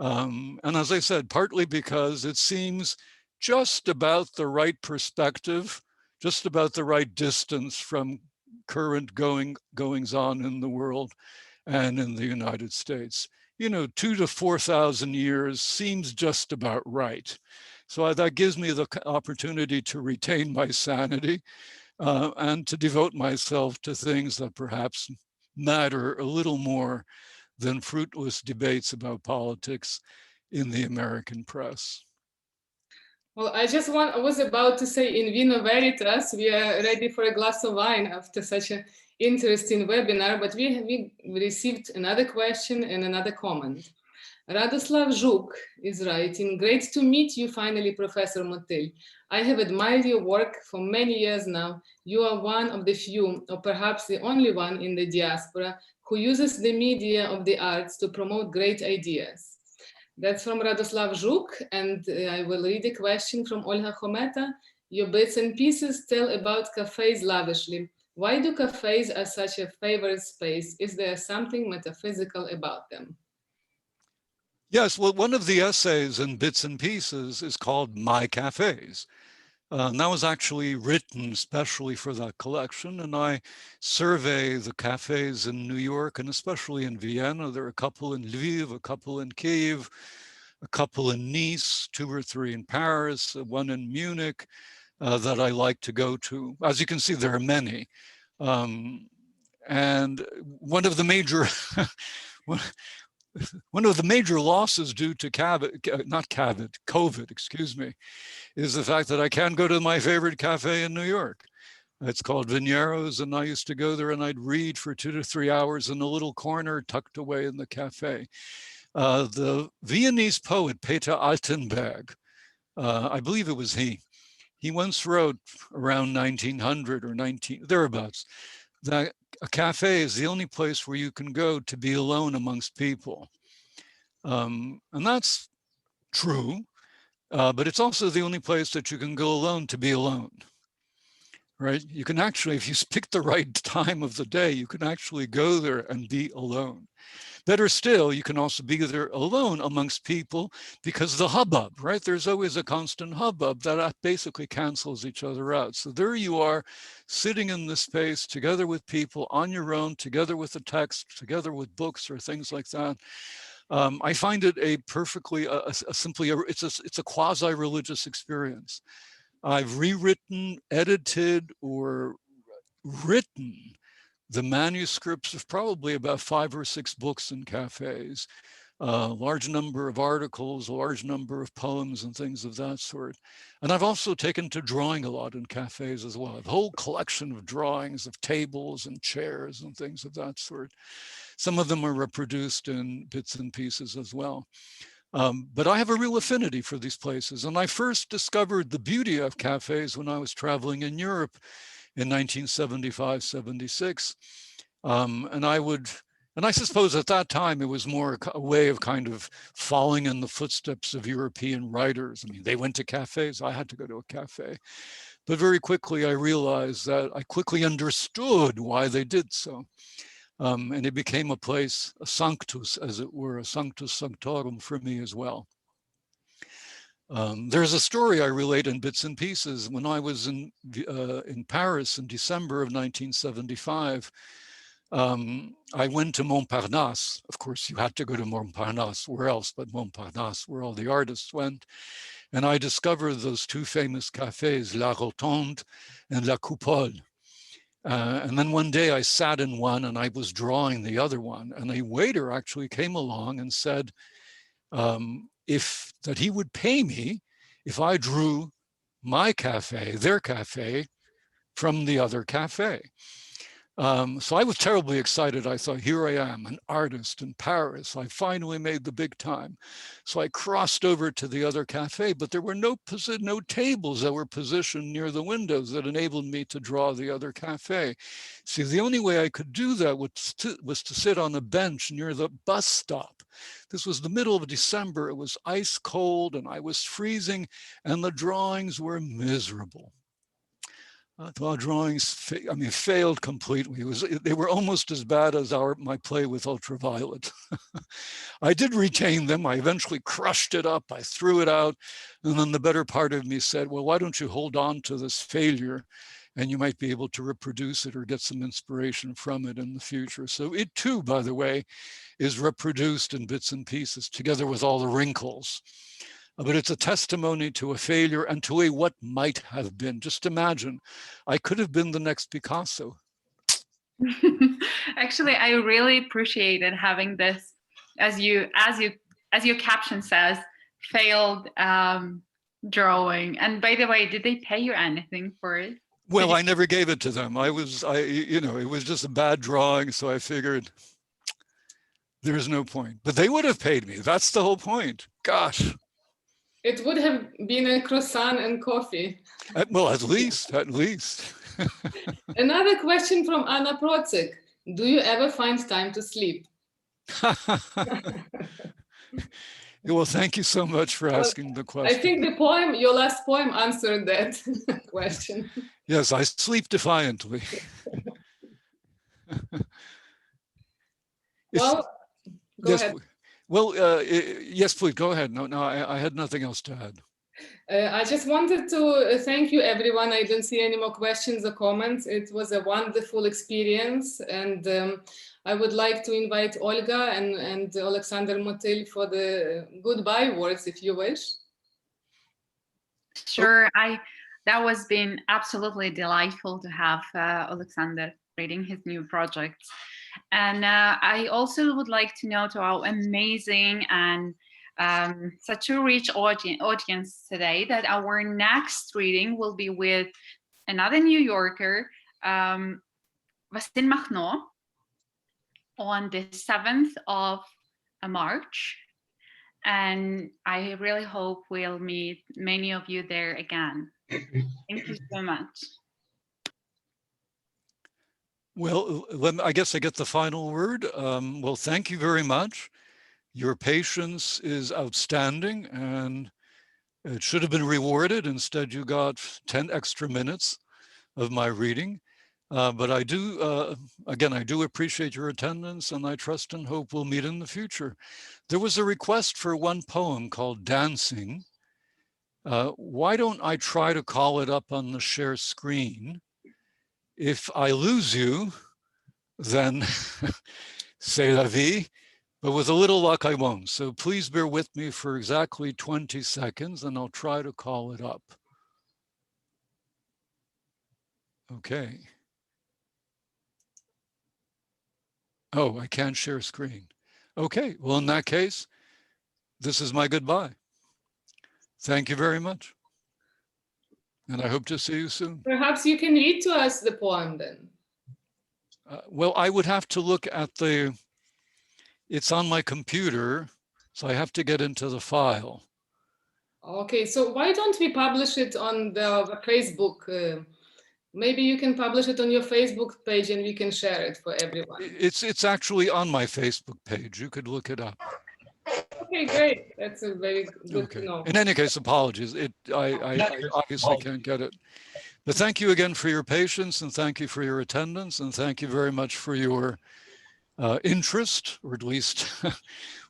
And as I said, partly because it seems just about the right perspective, just about the right distance from current goings on in the world and in the United States. You know, 2,000 to 4,000 years seems just about right. So that gives me the opportunity to retain my sanity and to devote myself to things that perhaps matter a little more than fruitless debates about politics in the American press. Well, I was about to say in vino veritas, we are ready for a glass of wine after such an interesting webinar, but we received another question and another comment. Radoslav Zhuk is writing, great to meet you finally, Professor Motyl. I have admired your work for many years now. You are one of the few, or perhaps the only one in the diaspora, who uses the media of the arts to promote great ideas. That's from Radoslav Zhuk, and I will read a question from Olga Hometa. Your bits and pieces tell about cafes lavishly. Why do cafes are such a favored space? Is there something metaphysical about them? Yes, well, one of the essays in Bits and Pieces is called My Cafes. And that was actually written especially for that collection. And I survey the cafes in New York and especially in Vienna. There are a couple in Lviv, a couple in Kyiv, a couple in Nice, 2 or 3 in Paris, one in Munich that I like to go to. As you can see, there are many. And one of the major one of the major losses due to COVID, excuse me, is the fact that I can't go to my favorite cafe in New York. It's called Vineros, and I used to go there and I'd read for 2 to 3 hours in a little corner tucked away in the cafe. The Viennese poet Peter Altenberg, I believe it was he once wrote around 1900 or thereabouts, that a cafe is the only place where you can go to be alone amongst people. And that's true, but it's also the only place that you can go alone to be alone, right? You can actually, if you pick the right time of the day, you can actually go there and be alone. Better still, you can also be there alone amongst people because the hubbub, right? There's always a constant hubbub that basically cancels each other out. So there you are sitting in this space together with people on your own, together with the text, together with books or things like that. I find it a perfectly, it's a quasi-religious experience. I've rewritten, edited, or written the manuscripts of probably about 5 or 6 books in cafes, a large number of articles, a large number of poems and things of that sort. And I've also taken to drawing a lot in cafes as well. I have a whole collection of drawings of tables and chairs and things of that sort. Some of them are reproduced in Bits and Pieces as well. But I have a real affinity for these places. And I first discovered the beauty of cafes when I was traveling in Europe in 1975, 76. And I suppose at that time it was more a way of kind of following in the footsteps of European writers. I mean, they went to cafes, I had to go to a cafe. But very quickly I realized that I quickly understood why they did so. And it became a place, a sanctus, as it were, a sanctus sanctorum for me as well. There's a story I relate in bits and pieces. When I was in Paris in December of 1975, I went to Montparnasse. Of course, you had to go to Montparnasse. Where else but Montparnasse, where all the artists went. And I discovered those two famous cafes, La Rotonde and La Coupole. And then one day I sat in one and I was drawing the other one. And a waiter actually came along and said that he would pay me if I drew my cafe, their cafe, from the other cafe. So I was terribly excited. I thought, here I am, an artist in Paris. I finally made the big time. So I crossed over to the other cafe, but there were no tables that were positioned near the windows that enabled me to draw the other cafe. See, the only way I could do that was to sit on a bench near the bus stop. This was the middle of December. It was ice cold and I was freezing and the drawings were miserable. The drawings, failed completely. They were almost as bad as my play with Ultraviolet. I did retain them. I eventually crushed it up. I threw it out. And then the better part of me said, well, why don't you hold on to this failure and you might be able to reproduce it or get some inspiration from it in the future. So it too, by the way, is reproduced in bits and pieces together with all the wrinkles. But it's a testimony to a failure and to a what might have been. Just imagine, I could have been the next Picasso. Actually, I really appreciated having this, as your caption says, failed drawing. And by the way, did they pay you anything for it? Well, I never gave it to them. it was just a bad drawing, so I figured there's no point. But they would have paid me. That's the whole point. Gosh. It would have been a croissant and coffee. Well, at least. Another question from Anna Procek. Do you ever find time to sleep? Well, thank you so much for asking the question. I think your last poem answered that question. Yes, I sleep defiantly. Well, go ahead. Well, yes, please, go ahead. No, I had nothing else to add. I just wanted to thank you, everyone. I don't see any more questions or comments. It was a wonderful experience. And I would like to invite Olga and Olександр Мотиль for the goodbye words, if you wish. Sure, that was been absolutely delightful to have Olександр reading his new projects. And I also would like to know to our amazing and such a rich audience today that our next reading will be with another New Yorker, Василь Махно, on the 7th of March. And I really hope we'll meet many of you there again. Thank you so much. Well, I guess I get the final word. Well, thank you very much. Your patience is outstanding and it should have been rewarded. Instead, you got 10 extra minutes of my reading. But I do, again, I do appreciate your attendance and I trust and hope we'll meet in the future. There was a request for one poem called Dancing. Why don't I try to call it up on the share screen? If I lose you, then c'est la vie, but with a little luck, I won't. So please bear with me for exactly 20 seconds and I'll try to call it up. Okay. Oh, I can't share screen. Okay, well, in that case, this is my goodbye. Thank you very much. And I hope to see you soon. Perhaps you can read to us the poem then. Well, I would have to look at it's on my computer, so I have to get into the file. Okay, so why don't we publish it on the Facebook? Maybe you can publish it on your Facebook page and we can share it for everyone. It's actually on my Facebook page. You could look it up. Okay, great. That's a very good to know. In any case, apologies. I obviously can't get it. But thank you again for your patience and thank you for your attendance and thank you very much for your interest, or at least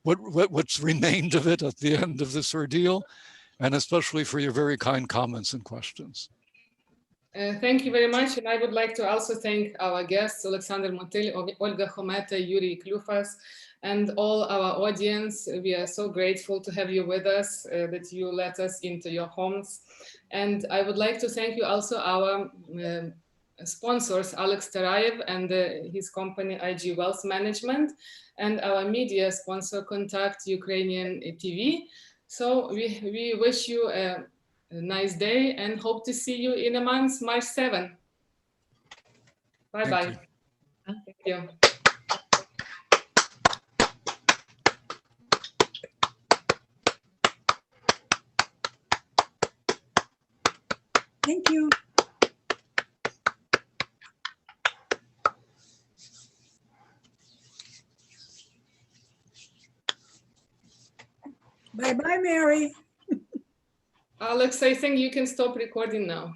what's remained of it at the end of this ordeal. and especially for your very kind comments and questions. Thank you very much. And I would like to also thank our guests, Olександр Мотиль, Ольга Хомета, Юрій Клюфас, and all our audience. We are so grateful to have you with us, that you let us into your homes. And I would like to thank you also our sponsors, Alex Tarayev and his company IG Wealth Management, and our media sponsor, Contact Ukrainian TV. So we wish you a nice day and hope to see you in a month, March 7. Bye-bye. Thank you. Thank you. Bye-bye, Mary. Alex, I think you can stop recording now.